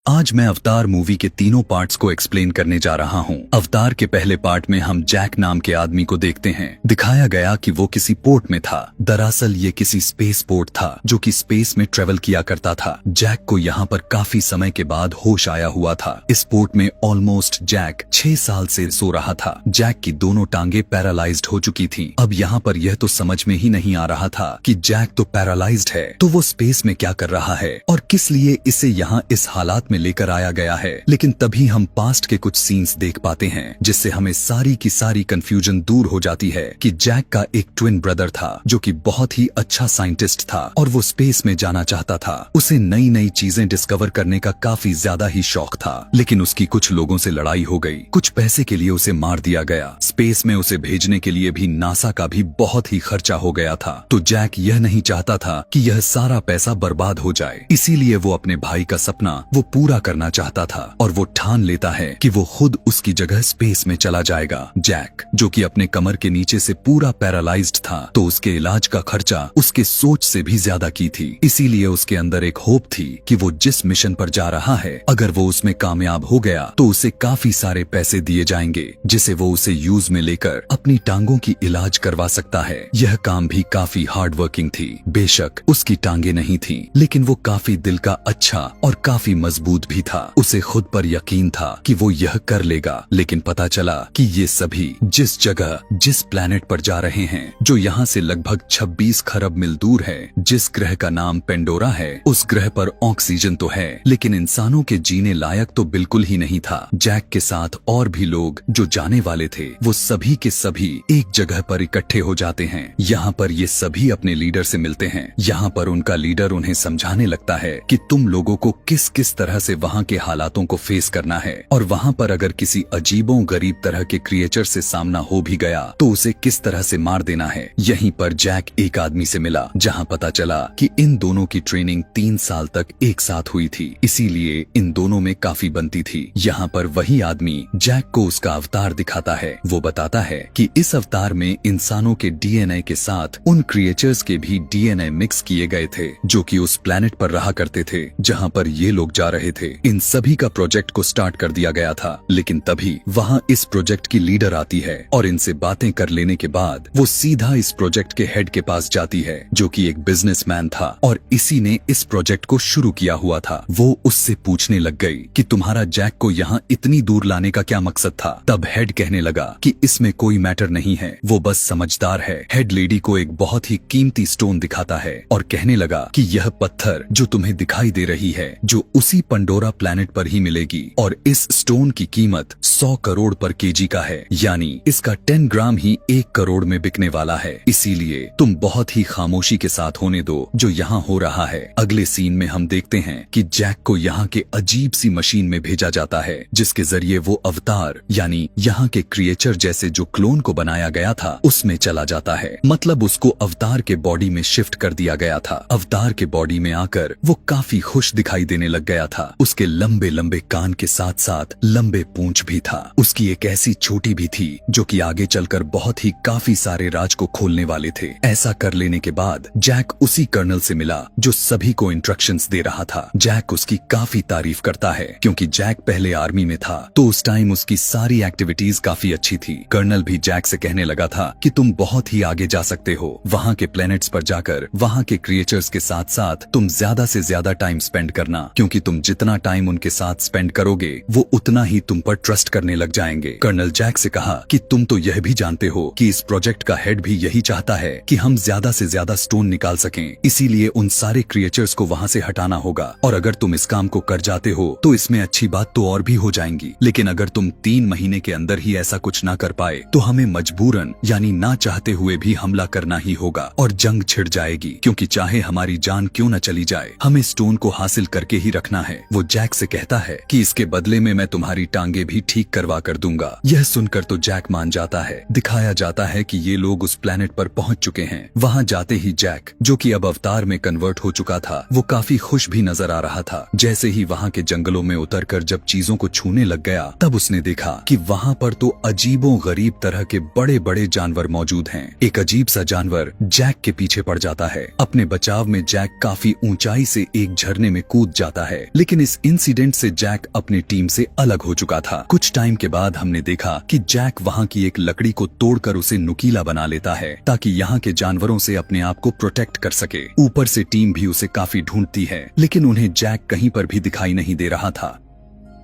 आज मैं Avatar movie के तीनों पार्ट्स को एक्सप्लेन करने जा रहा हूँ। अवतार के पहले पार्ट में हम जैक नाम के आदमी को देखते हैं। दिखाया गया कि वो किसी पोर्ट में था। दरअसल ये किसी स्पेस पोर्ट था जो कि स्पेस में ट्रेवल किया करता था। जैक को यहाँ पर काफी समय के बाद होश आया हुआ था। इस पोर्ट में ऑलमोस्ट जैक 6 साल से सो रहा था। जैक की दोनों टांगे पैरालाइज्ड हो चुकी थी। अब यहाँ पर यह तो समझ में ही नहीं आ रहा था कि जैक तो पैरालाइज्ड है तो वो स्पेस में क्या कर रहा है और किस लिए इसे यहाँ इस हालात में लेकर आया गया है। लेकिन तभी हम पास्ट के कुछ सीन्स देख पाते हैं जिससे हमें सारी की सारी कंफ्यूजन दूर हो जाती है कि जैक का एक ट्विन ब्रदर था जो कि बहुत ही अच्छा साइंटिस्ट था और वो स्पेस में जाना चाहता था। उसे नई नई चीजें डिस्कवर करने का काफी ज्यादा ही शौक था, लेकिन उसकी कुछ लोगों से लड़ाई हो गई। कुछ पैसे के लिए उसे मार दिया गया। स्पेस में उसे भेजने के लिए भी नासा का भी बहुत ही खर्चा हो गया था। तो जैक यह नहीं चाहता था कि यह सारा पैसा बर्बाद हो जाए, इसीलिए वो अपने भाई का सपना वो पूरा करना चाहता था और वो ठान लेता है कि वो खुद उसकी जगह स्पेस में चला जाएगा। जैक जो कि अपने कमर के नीचे से पूरा पैरालाइज्ड था तो उसके इलाज का खर्चा उसके सोच से भी ज्यादा की थी। इसीलिए उसके अंदर एक होप थी कि वो जिस मिशन पर जा रहा है अगर वो उसमें कामयाब हो गया तो उसे काफी सारे पैसे दिए जाएंगे जिसे वो उसे यूज में लेकर अपनी टांगों की इलाज करवा सकता है। यह काम भी काफी हार्ड वर्किंग थी। बेशक उसकी टांगे नहीं थी लेकिन वो काफी दिल का अच्छा और काफी मजबूत भी था। उसे खुद पर यकीन था कि वो यह कर लेगा। लेकिन पता चला कि ये सभी जिस जगह जिस प्लेनेट पर जा रहे हैं जो यहाँ से लगभग 26 खरब मील दूर है, जिस ग्रह का नाम पेंडोरा है, उस ग्रह पर ऑक्सीजन तो है लेकिन इंसानों के जीने लायक तो बिल्कुल ही नहीं था। जैक के साथ और भी लोग जो जाने वाले थे वो सभी के सभी एक जगह पर इकट्ठे हो जाते हैं। यहाँ पर ये सभी अपने लीडर से मिलते हैं। यहाँ पर उनका लीडर उन्हें समझाने लगता है कि तुम लोगों को किस किस तरह से वहाँ के हालातों को फेस करना है और वहाँ पर अगर किसी अजीबों गरीब तरह के क्रिएचर से सामना हो भी गया तो उसे किस तरह से मार देना है। यहीं पर जैक एक आदमी से मिला जहाँ पता चला कि इन दोनों की ट्रेनिंग 3 साल तक एक साथ हुई थी, इसीलिए इन दोनों में काफी बनती थी। यहाँ पर वही आदमी जैक को उसका अवतार दिखाता है। वो बताता है कि इस अवतार में इंसानों के डीएनए के साथ उन क्रिएचर्स के भी डीएनए मिक्स किए गए थे जो कि उस प्लेनेट पर रहा करते थे जहाँ पर ये लोग जा रहे थे। इन सभी का प्रोजेक्ट को स्टार्ट कर दिया गया था, लेकिन तभी वहाँ इस प्रोजेक्ट की लीडर आती है और इनसे बातें कर लेने के बाद वो सीधा इस प्रोजेक्ट के हेड के पास जाती है जो कि एक बिजनेसमैन था और इसी ने इस प्रोजेक्ट को शुरू किया हुआ था। वो उससे पूछने लग गई कि तुम्हारा जैक को यहाँ इतनी दूर लाने का क्या मकसद था। तब हेड कहने लगा कि इसमें कोई मैटर नहीं है, वो बस समझदार है। हेड लेडी को एक बहुत ही कीमती स्टोन दिखाता है और कहने लगा कि यह पत्थर जो तुम्हें दिखाई दे रही है जो उसी पंडोरा प्लैनेट पर ही मिलेगी और इस स्टोन की कीमत 100 करोड़ पर केजी का है, यानी इसका 10 ग्राम ही 1 करोड़ में बिकने वाला है। इसीलिए तुम बहुत ही खामोशी के साथ होने दो जो यहाँ हो रहा है। अगले सीन में हम देखते हैं कि जैक को यहाँ के अजीब सी मशीन में भेजा जाता है जिसके जरिए वो अवतार यानी यहाँ के क्रिएचर जैसे जो क्लोन को बनाया गया था उसमें चला जाता है। मतलब उसको अवतार के बॉडी में शिफ्ट कर दिया गया था। अवतार के बॉडी में आकर वो काफी खुश दिखाई देने लग गया था। उसके लंबे लंबे कान के साथ साथ लंबे पूंछ भी था। उसकी एक ऐसी छोटी भी थी जो कि आगे चलकर बहुत ही काफी सारे राज को खोलने वाले थे। ऐसा कर लेने के बाद जैक उसी कर्नल से मिला जो सभी को इंस्ट्रक्शंस दे रहा था। जैक उसकी काफी तारीफ करता है क्योंकि जैक पहले आर्मी में था तो उस टाइम उसकी सारी एक्टिविटीज काफी अच्छी थी। कर्नल भी जैक से कहने लगा था कि तुम बहुत ही आगे जा सकते हो। वहाँ के प्लैनेट्स पर जाकर वहाँ के क्रिएचर्स के साथ साथ तुम ज्यादा से ज्यादा टाइम स्पेंड करना, क्योंकि तुम जितना टाइम उनके साथ स्पेंड करोगे वो उतना ही तुम पर ट्रस्ट करने लग जाएंगे। कर्नल जैक से कहा कि तुम तो यह भी जानते हो कि इस प्रोजेक्ट का हेड भी यही चाहता है कि हम ज्यादा से ज्यादा स्टोन निकाल सकें, इसीलिए उन सारे क्रिएचर्स को वहाँ से हटाना होगा और अगर तुम इस काम को कर जाते हो तो इसमें अच्छी बात तो और भी हो जाएंगी। लेकिन अगर तुम 3 महीने के अंदर ही ऐसा कुछ ना कर पाए तो हमें मजबूरन यानी ना चाहते हुए भी हमला करना ही होगा और जंग छिड़ जाएगी, क्योंकि चाहे हमारी जान क्यों न चली जाए हमें स्टोन को हासिल करके ही रखना है। वो जैक से कहता है कि इसके बदले में मैं तुम्हारी टांगे भी ठीक करवा कर दूंगा। यह सुनकर तो जैक मान जाता है। दिखाया जाता है कि ये लोग उस प्लेनेट पर पहुंच चुके हैं। वहां जाते ही जैक जो कि अब अवतार में कन्वर्ट हो चुका था वो काफी खुश भी नजर आ रहा था। जैसे ही वहां के जंगलों में उतरकर जब चीजों को छूने लग गया तब उसने देखा कि वहां पर तो अजीबों गरीब तरह के बड़े बड़े जानवर मौजूद हैं। एक अजीब सा जानवर जैक के पीछे पड़ जाता है। अपने बचाव में जैक काफी ऊंचाई से एक झरने में कूद जाता है, लेकिन लेकिन इस इंसिडेंट से जैक अपनी टीम से अलग हो चुका था। कुछ टाइम के बाद हमने देखा कि जैक वहाँ की एक लकड़ी को तोड़कर उसे नुकीला बना लेता है ताकि यहाँ के जानवरों से अपने आप को प्रोटेक्ट कर सके। ऊपर से टीम भी उसे काफी ढूंढती है, लेकिन उन्हें जैक कहीं पर भी दिखाई नहीं दे रहा था।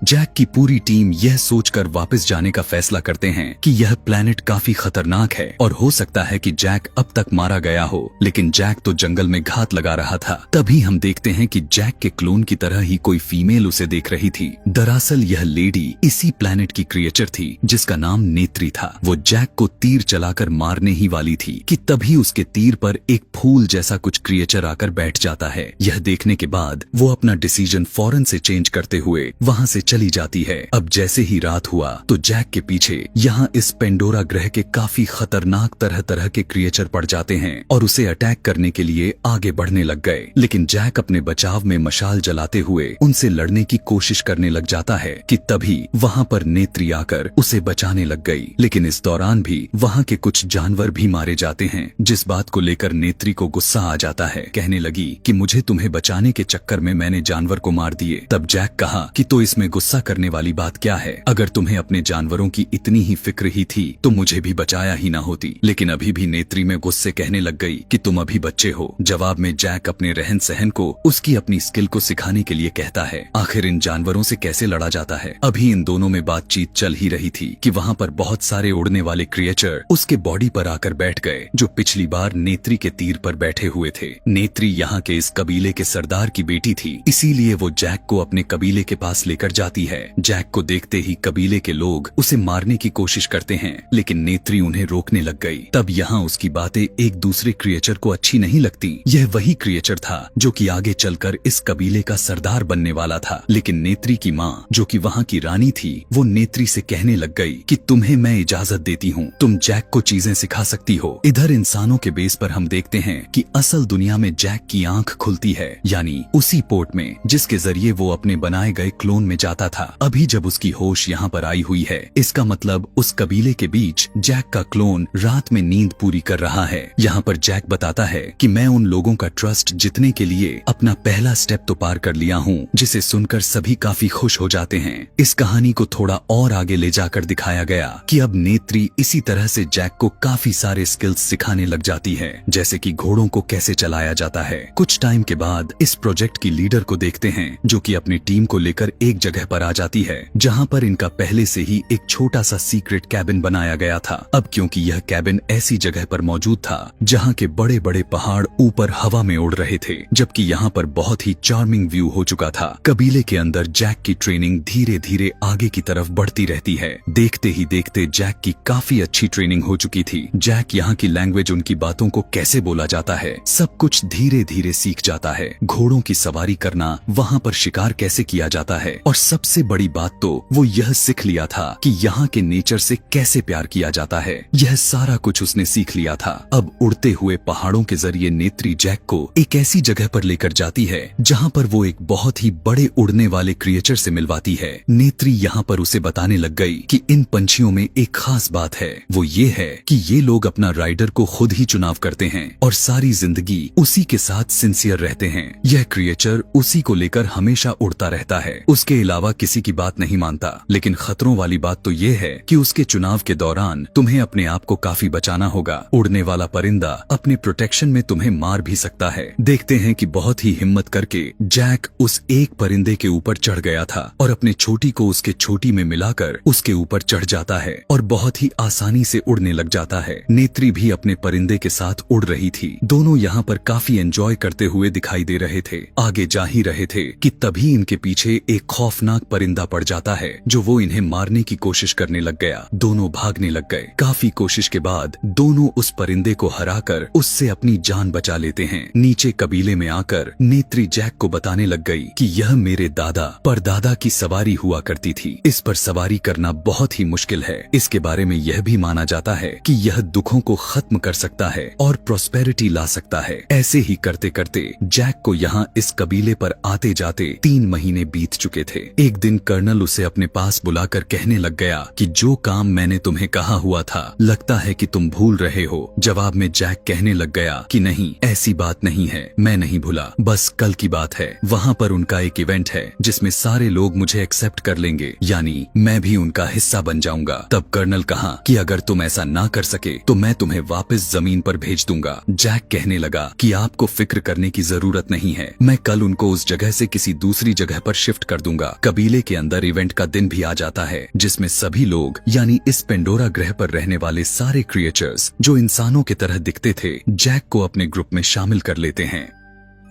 जैक की पूरी टीम यह सोचकर वापस जाने का फैसला करते हैं कि यह प्लेनेट काफी खतरनाक है और हो सकता है कि जैक अब तक मारा गया हो, लेकिन जैक तो जंगल में घात लगा रहा था। तभी हम देखते हैं कि जैक के क्लोन की तरह ही कोई फीमेल उसे देख रही थी। दरअसल यह लेडी इसी प्लेनेट की क्रिएचर थी जिसका नाम नेत्री था। वो जैक को तीर चलाकर मारने ही वाली थी कि तभी उसके तीर पर एक फूल जैसा कुछ क्रिएचर आकर बैठ जाता है। यह देखने के बाद वो अपना डिसीजन फौरन से चेंज करते हुए वहाँ से चली जाती है। अब जैसे ही रात हुआ तो जैक के पीछे यहाँ इस पेंडोरा ग्रह के काफी खतरनाक तरह तरह के क्रिएचर पड़ जाते हैं और उसे अटैक करने के लिए आगे बढ़ने लग गए। लेकिन जैक अपने बचाव में मशाल जलाते हुए उनसे लड़ने की कोशिश करने लग जाता है कि तभी वहाँ पर नेत्री आकर उसे बचाने लग गई। लेकिन इस दौरान भी वहाँ के कुछ जानवर भी मारे जाते हैं, जिस बात को लेकर नेत्री को गुस्सा आ जाता है। कहने लगी कि मुझे तुम्हें बचाने के चक्कर में मैंने जानवर को मार दिए। तब जैक कहा कि तो इसमें गुस्सा करने वाली बात क्या है? अगर तुम्हें अपने जानवरों की इतनी ही फिक्र ही थी तो मुझे भी बचाया ही ना होती। लेकिन अभी भी नेत्री में गुस्से कहने लग गई कि तुम अभी बच्चे हो। जवाब में जैक अपने रहन सहन को उसकी अपनी स्किल को सिखाने के लिए कहता है। आखिर इन जानवरों से कैसे लड़ा जाता है? अभी इन दोनों में बातचीत चल ही रही थी कि वहाँ पर बहुत सारे उड़ने वाले क्रिएचर उसके बॉडी पर आकर बैठ गए, जो पिछली बार नेत्री के तीर पर बैठे हुए थे। नेत्री यहाँ के इस कबीले के सरदार की बेटी थी, इसीलिए वो जैक को अपने कबीले के पास लेकर जाती है। जैक को देखते ही कबीले के लोग उसे मारने की कोशिश करते हैं, लेकिन नेत्री उन्हें रोकने लग गई। तब यहाँ उसकी बातें एक दूसरे क्रिएचर को अच्छी नहीं लगती। यह वही क्रिएचर था जो कि आगे चलकर इस कबीले का सरदार बनने वाला था। लेकिन नेत्री की माँ, जो कि वहाँ की रानी थी, वो नेत्री से कहने लग गई कि तुम्हें मैं इजाजत देती हूँ, तुम जैक को चीजें सिखा सकती हो। इधर इंसानों के बेस पर हम देखते हैं कि असल दुनिया में जैक की आंख खुलती है, यानी उसी पोर्ट में जिसके जरिए वो अपने बनाए गए क्लोन में जाता था। अभी जब उसकी होश यहाँ पर आई हुई है, इसका मतलब उस कबीले के बीच जैक का क्लोन रात में नींद पूरी कर रहा है। यहाँ पर जैक बताता है कि मैं उन लोगों का ट्रस्ट जीतने के लिए अपना पहला स्टेप तो पार कर लिया हूँ, जिसे सुनकर सभी काफी खुश हो जाते हैं। इस कहानी को थोड़ा और आगे ले जाकर दिखाया गया कि अब नेत्री इसी तरह से जैक को काफी सारे स्किल्स सिखाने लग जाती है, जैसे कि घोड़ों को कैसे चलाया जाता है। कुछ टाइम के बाद इस प्रोजेक्ट की लीडर को देखते हैं, जो कि अपनी टीम को लेकर एक जगह पर आ जाती है जहाँ पर इनका पहले से ही एक छोटा सा सीक्रेट कैबिन बनाया गया था। अब क्योंकि यह कैबिन ऐसी जगह पर मौजूद था जहाँ के बड़े बड़े पहाड़ ऊपर हवा में उड़ रहे थे, जबकि यहाँ पर बहुत ही चार्मिंग व्यू हो चुका था। कबीले के अंदर जैक की ट्रेनिंग धीरे धीरे आगे की तरफ बढ़ती रहती है। देखते ही देखते जैक की काफी अच्छी ट्रेनिंग हो चुकी थी। जैक यहाँ की लैंग्वेज, उनकी बातों को कैसे बोला जाता है, सब कुछ धीरे धीरे सीख जाता है। घोड़ों की सवारी करना, वहाँ पर शिकार कैसे किया जाता है, और सबसे बड़ी बात तो वो यह सीख लिया था कि यहाँ के नेचर से कैसे प्यार किया जाता है। यह सारा कुछ उसने सीख लिया था। अब उड़ते हुए पहाड़ों के जरिए नेत्री जैक को एक ऐसी जगह पर लेकर जाती है जहाँ पर वो एक बहुत ही बड़े उड़ने वाले क्रिएचर से मिलवाती है। नेत्री यहाँ पर उसे बताने लग गई कि इन पंछियों में एक खास बात है, वो ये है कि ये लोग अपना राइडर को खुद ही चुनाव करते हैं और सारी जिंदगी उसी के साथ सिंसियर रहते हैं। यह क्रिएचर उसी को लेकर हमेशा उड़ता रहता है, उसके अलावा किसी की बात नहीं मानता। लेकिन खतरों वाली बात तो ये है कि उसके चुनाव के दौरान तुम्हें अपने आप को काफी बचाना होगा। उड़ने वाला परिंदा अपने प्रोटेक्शन में तुम्हें मार भी सकता है। देखते हैं कि बहुत ही हिम्मत करके जैक उस एक परिंदे के ऊपर चढ़ गया था और अपने छोटी को उसके छोटी में मिलाकर उसके ऊपर चढ़ जाता है और बहुत ही आसानी से उड़ने लग जाता है। नेत्री भी अपने परिंदे के साथ उड़ रही थी। दोनों यहाँ पर काफी एंजॉय करते हुए दिखाई दे रहे थे। आगे जा ही रहे थे कि तभी इनके पीछे एक खौफनाक परिंदा पड़ जाता है, जो वो इन्हें मारने की कोशिश करने लग गया। दोनों भागने लग गए। काफी कोशिश के बाद दोनों उस परिंदे को हराकर उससे अपनी जान बचा लेते हैं। नीचे कबीले में आकर नेत्री जैक को बताने लग गई कि यह मेरे दादा परदादा की सवारी हुआ करती थी। इस पर सवारी करना बहुत ही मुश्किल है। इसके बारे में यह भी माना जाता है कि यह दुखों को खत्म कर सकता है और प्रॉस्पेरिटी ला सकता है। ऐसे ही करते करते जैक को यहाँ इस कबीले पर आते जाते 3 महीने बीत चुके थे। एक दिन कर्नल उसे अपने पास बुलाकर कहने लग गया कि जो काम मैंने तुम्हें कहा हुआ था लगता है कि तुम भूल रहे हो। जवाब में जैक कहने लग गया कि नहीं, ऐसी बात नहीं है, मैं नहीं भूला, बस कल की बात है। वहाँ पर उनका एक इवेंट है जिसमें सारे लोग मुझे एक्सेप्ट कर लेंगे, यानी मैं भी उनका हिस्सा बन जाऊंगा। तब कर्नल कहा कि अगर तुम ऐसा ना कर सके तो मैं तुम्हें वापस जमीन पर भेज दूंगा। जैक कहने लगा कि आपको फिक्र करने की जरूरत नहीं है, मैं कल उनको उस जगह से किसी दूसरी जगह पर शिफ्ट कर दूंगा। कबीले के अंदर इवेंट का दिन भी आ जाता है जिसमें सभी लोग यानी इस पेंडोरा ग्रह पर रहने वाले सारे क्रिएचर्स जो इंसानों की तरह दिखते थे जैक को अपने ग्रुप में शामिल कर लेते हैं।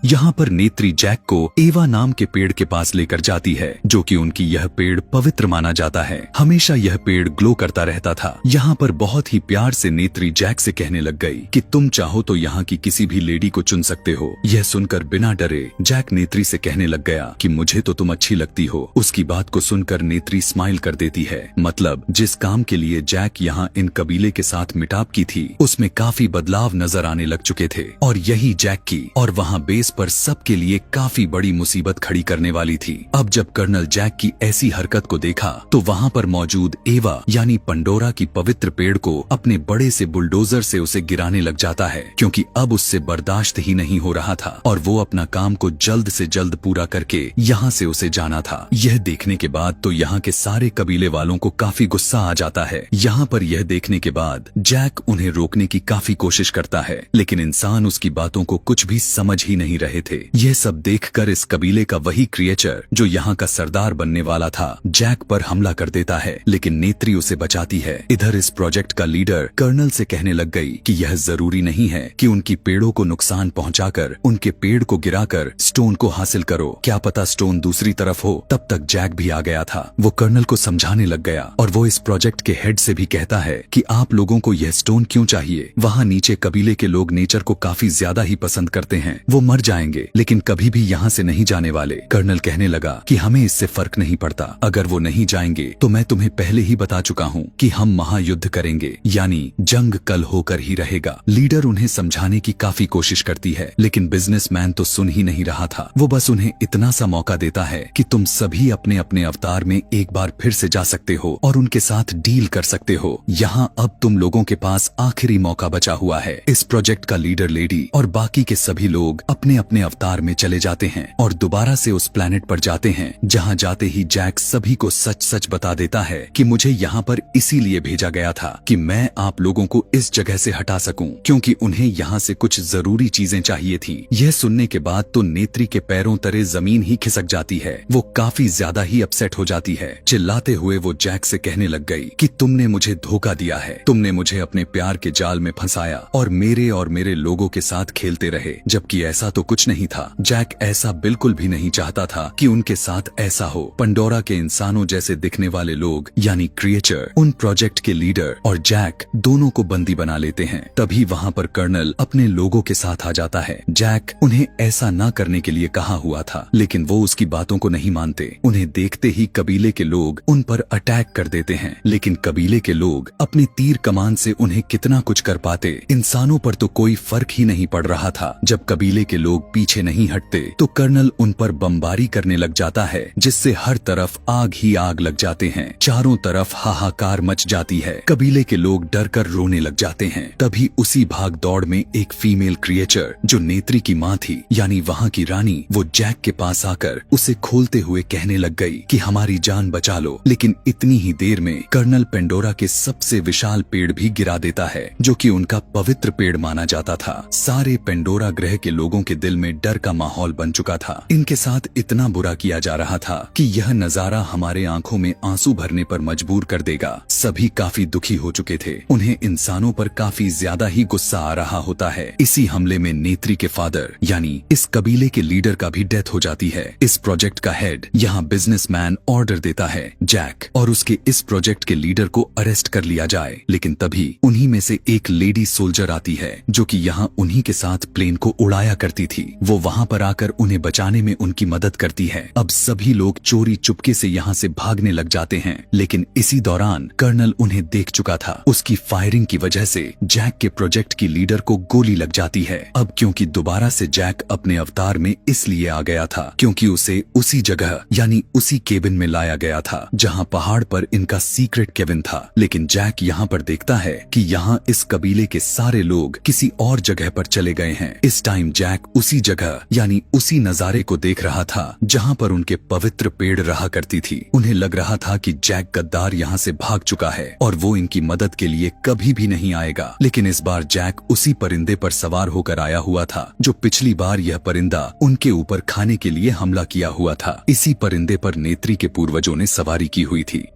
यहाँ पर नेत्री जैक को एवा नाम के पेड़ के पास लेकर जाती है, जो कि उनकी यह पेड़ पवित्र माना जाता है। हमेशा यह पेड़ ग्लो करता रहता था। यहाँ पर बहुत ही प्यार से नेत्री जैक से कहने लग गई कि तुम चाहो तो यहाँ की किसी भी लेडी को चुन सकते हो। यह सुनकर बिना डरे जैक नेत्री से कहने लग गया कि मुझे तो तुम अच्छी लगती हो। उसकी बात को सुनकर नेत्री स्माइल कर देती है। मतलब जिस काम के लिए जैक यहाँ इन कबीले के साथ मिटाप की थी उसमें काफी बदलाव नजर आने लग चुके थे और यही जैक की और वहाँ बेस पर सबके लिए काफी बड़ी मुसीबत खड़ी करने वाली थी। अब जब कर्नल जैक की ऐसी हरकत को देखा तो वहाँ पर मौजूद एवा यानी पंडोरा की पवित्र पेड़ को अपने बड़े से बुलडोजर से उसे गिराने लग जाता है, क्योंकि अब उससे बर्दाश्त ही नहीं हो रहा था और वो अपना काम को जल्द से जल्द पूरा करके यहाँ से उसे जाना था। यह देखने के बाद तो यहाँ के सारे कबीले वालों को काफी गुस्सा आ जाता है। यहाँ पर यह देखने के बाद जैक उन्हें रोकने की काफी कोशिश करता है, लेकिन इंसान उसकी बातों को कुछ भी समझ ही नहीं रहे थे। यह सब देखकर इस कबीले का वही क्रिएचर जो यहाँ का सरदार बनने वाला था जैक पर हमला कर देता है, लेकिन नेत्री उसे बचाती है। इधर इस प्रोजेक्ट का लीडर कर्नल से कहने लग गई कि यह जरूरी नहीं है कि उनकी पेड़ों को नुकसान पहुंचाकर उनके पेड़ को गिराकर स्टोन को हासिल करो, क्या पता स्टोन दूसरी तरफ हो। तब तक जैक भी आ गया था। वो कर्नल को समझाने लग गया और वो इस प्रोजेक्ट के हेड से भी कहता है कि आप लोगों को यह स्टोन क्यों चाहिए। वहाँ नीचे कबीले के लोग नेचर को काफी ज्यादा ही पसंद करते हैं, वो मर जाएंगे लेकिन कभी भी यहाँ से नहीं जाने वाले। कर्नल कहने लगा कि हमें इससे फर्क नहीं पड़ता, अगर वो नहीं जाएंगे तो मैं तुम्हें पहले ही बता चुका हूँ कि हम महायुद्ध करेंगे, यानी जंग कल होकर ही रहेगा। लीडर उन्हें समझाने की काफी कोशिश करती है, लेकिन बिजनेसमैन तो सुन ही नहीं रहा था। वो बस उन्हें इतना सा मौका देता है कि तुम सभी अपने अपने अवतार में एक बार फिर से जा सकते हो और उनके साथ डील कर सकते हो। यहाँ अब तुम लोगों के पास आखिरी मौका बचा हुआ है। इस प्रोजेक्ट का लीडर लेडी और बाकी के सभी लोग अपने अपने अवतार में चले जाते हैं और दोबारा से उस प्लेनेट पर जाते हैं। जहाँ जाते ही जैक सभी को सच सच बता देता है कि मुझे यहाँ पर इसीलिए भेजा गया था कि मैं आप लोगों को इस जगह से हटा सकूं, क्योंकि उन्हें यहाँ से कुछ जरूरी चीजें चाहिए थी। यह सुनने के बाद तो नेत्री के पैरों तले जमीन ही खिसक जाती है। वो काफी ज्यादा ही अपसेट हो जाती है। चिल्लाते हुए वो जैक से कहने लग गई कि तुमने मुझे धोखा दिया है, तुमने मुझे अपने प्यार के जाल में फंसाया और मेरे लोगों के साथ खेलते रहे, जबकि ऐसा तो कुछ नहीं था। जैक ऐसा बिल्कुल भी नहीं चाहता था कि उनके साथ ऐसा हो। पंडोरा के इंसानों जैसे दिखने वाले लोग यानी क्रिएचर उन प्रोजेक्ट के लीडर और जैक दोनों को बंदी बना लेते हैं। तभी वहाँ पर कर्नल अपने लोगों के साथ आ जाता है। जैक उन्हें ऐसा ना करने के लिए कहा हुआ था, लेकिन वो उसकी बातों को नहीं मानते। उन्हें देखते ही कबीले के लोग उन पर अटैक कर देते हैं, लेकिन कबीले के लोग अपने तीर कमान से उन्हें कितना कुछ कर पाते, इंसानों पर तो कोई फर्क ही नहीं पड़ रहा था। जब कबीले के लोग पीछे नहीं हटते तो कर्नल उन पर बमबारी करने लग जाता है, जिससे हर तरफ आग ही आग लग जाते हैं। चारों तरफ हाहाकार मच जाती है। कबीले के लोग डर कर रोने लग जाते हैं। तभी उसी भाग दौड़ में एक फीमेल क्रिएचर जो नेत्री की माँ थी यानी वहाँ की रानी, वो जैक के पास आकर उसे खोलते हुए कहने लग गई कि हमारी जान बचा लो। लेकिन इतनी ही देर में कर्नल पेंडोरा के सबसे विशाल पेड़ भी गिरा देता है, जो कि उनका पवित्र पेड़ माना जाता था। सारे पेंडोरा ग्रह के लोगों के दिल में डर का माहौल बन चुका था। इनके साथ इतना बुरा किया जा रहा था कि यह नजारा हमारे आंखों में आंसू भरने पर मजबूर कर देगा। सभी काफी दुखी हो चुके थे। उन्हें इंसानों पर काफी ज्यादा ही गुस्सा आ रहा होता है। इसी हमले में नेत्री के फादर यानी इस कबीले के लीडर का भी डेथ हो जाती है। इस प्रोजेक्ट का हेड यहाँ बिजनेसमैन ऑर्डर देता है जैक और उसके इस प्रोजेक्ट के लीडर को अरेस्ट कर लिया जाए, लेकिन तभी उन्हीं में से एक लेडी सोल्जर आती है जो कि यहाँ उन्हीं के साथ प्लेन को उड़ाया करती थी। थी। वो वहाँ पर आकर उन्हें बचाने में उनकी मदद करती है। अब सभी लोग चोरी चुपके से यहाँ से भागने लग जाते हैं, लेकिन इसी दौरान कर्नल उन्हें देख चुका था। उसकी फायरिंग की वजह से जैक के प्रोजेक्ट की लीडर को गोली लग जाती है। अब क्योंकि दोबारा से जैक अपने अवतार में इसलिए आ गया था क्योंकि उसे उसी जगह यानी उसी केबिन में लाया गया था जहाँ पहाड़ पर इनका सीक्रेट केबिन था। लेकिन जैक यहाँ पर देखता है कि यहाँ इस कबीले के सारे लोग किसी और जगह पर चले गए हैं। इस टाइम जैक उसी जगह यानी उसी नजारे को देख रहा था जहाँ पर उनके पवित्र पेड़ रहा करती थी। उन्हें लग रहा था कि जैक गद्दार यहाँ से भाग चुका है और वो इनकी मदद के लिए कभी भी नहीं आएगा। लेकिन इस बार जैक उसी परिंदे पर सवार होकर आया हुआ था जो पिछली बार यह परिंदा उनके ऊपर खाने के लिए हमला किया हुआ था। इसी परिंदे पर नेत्री के पूर्वजों ने सवारी की हुई थी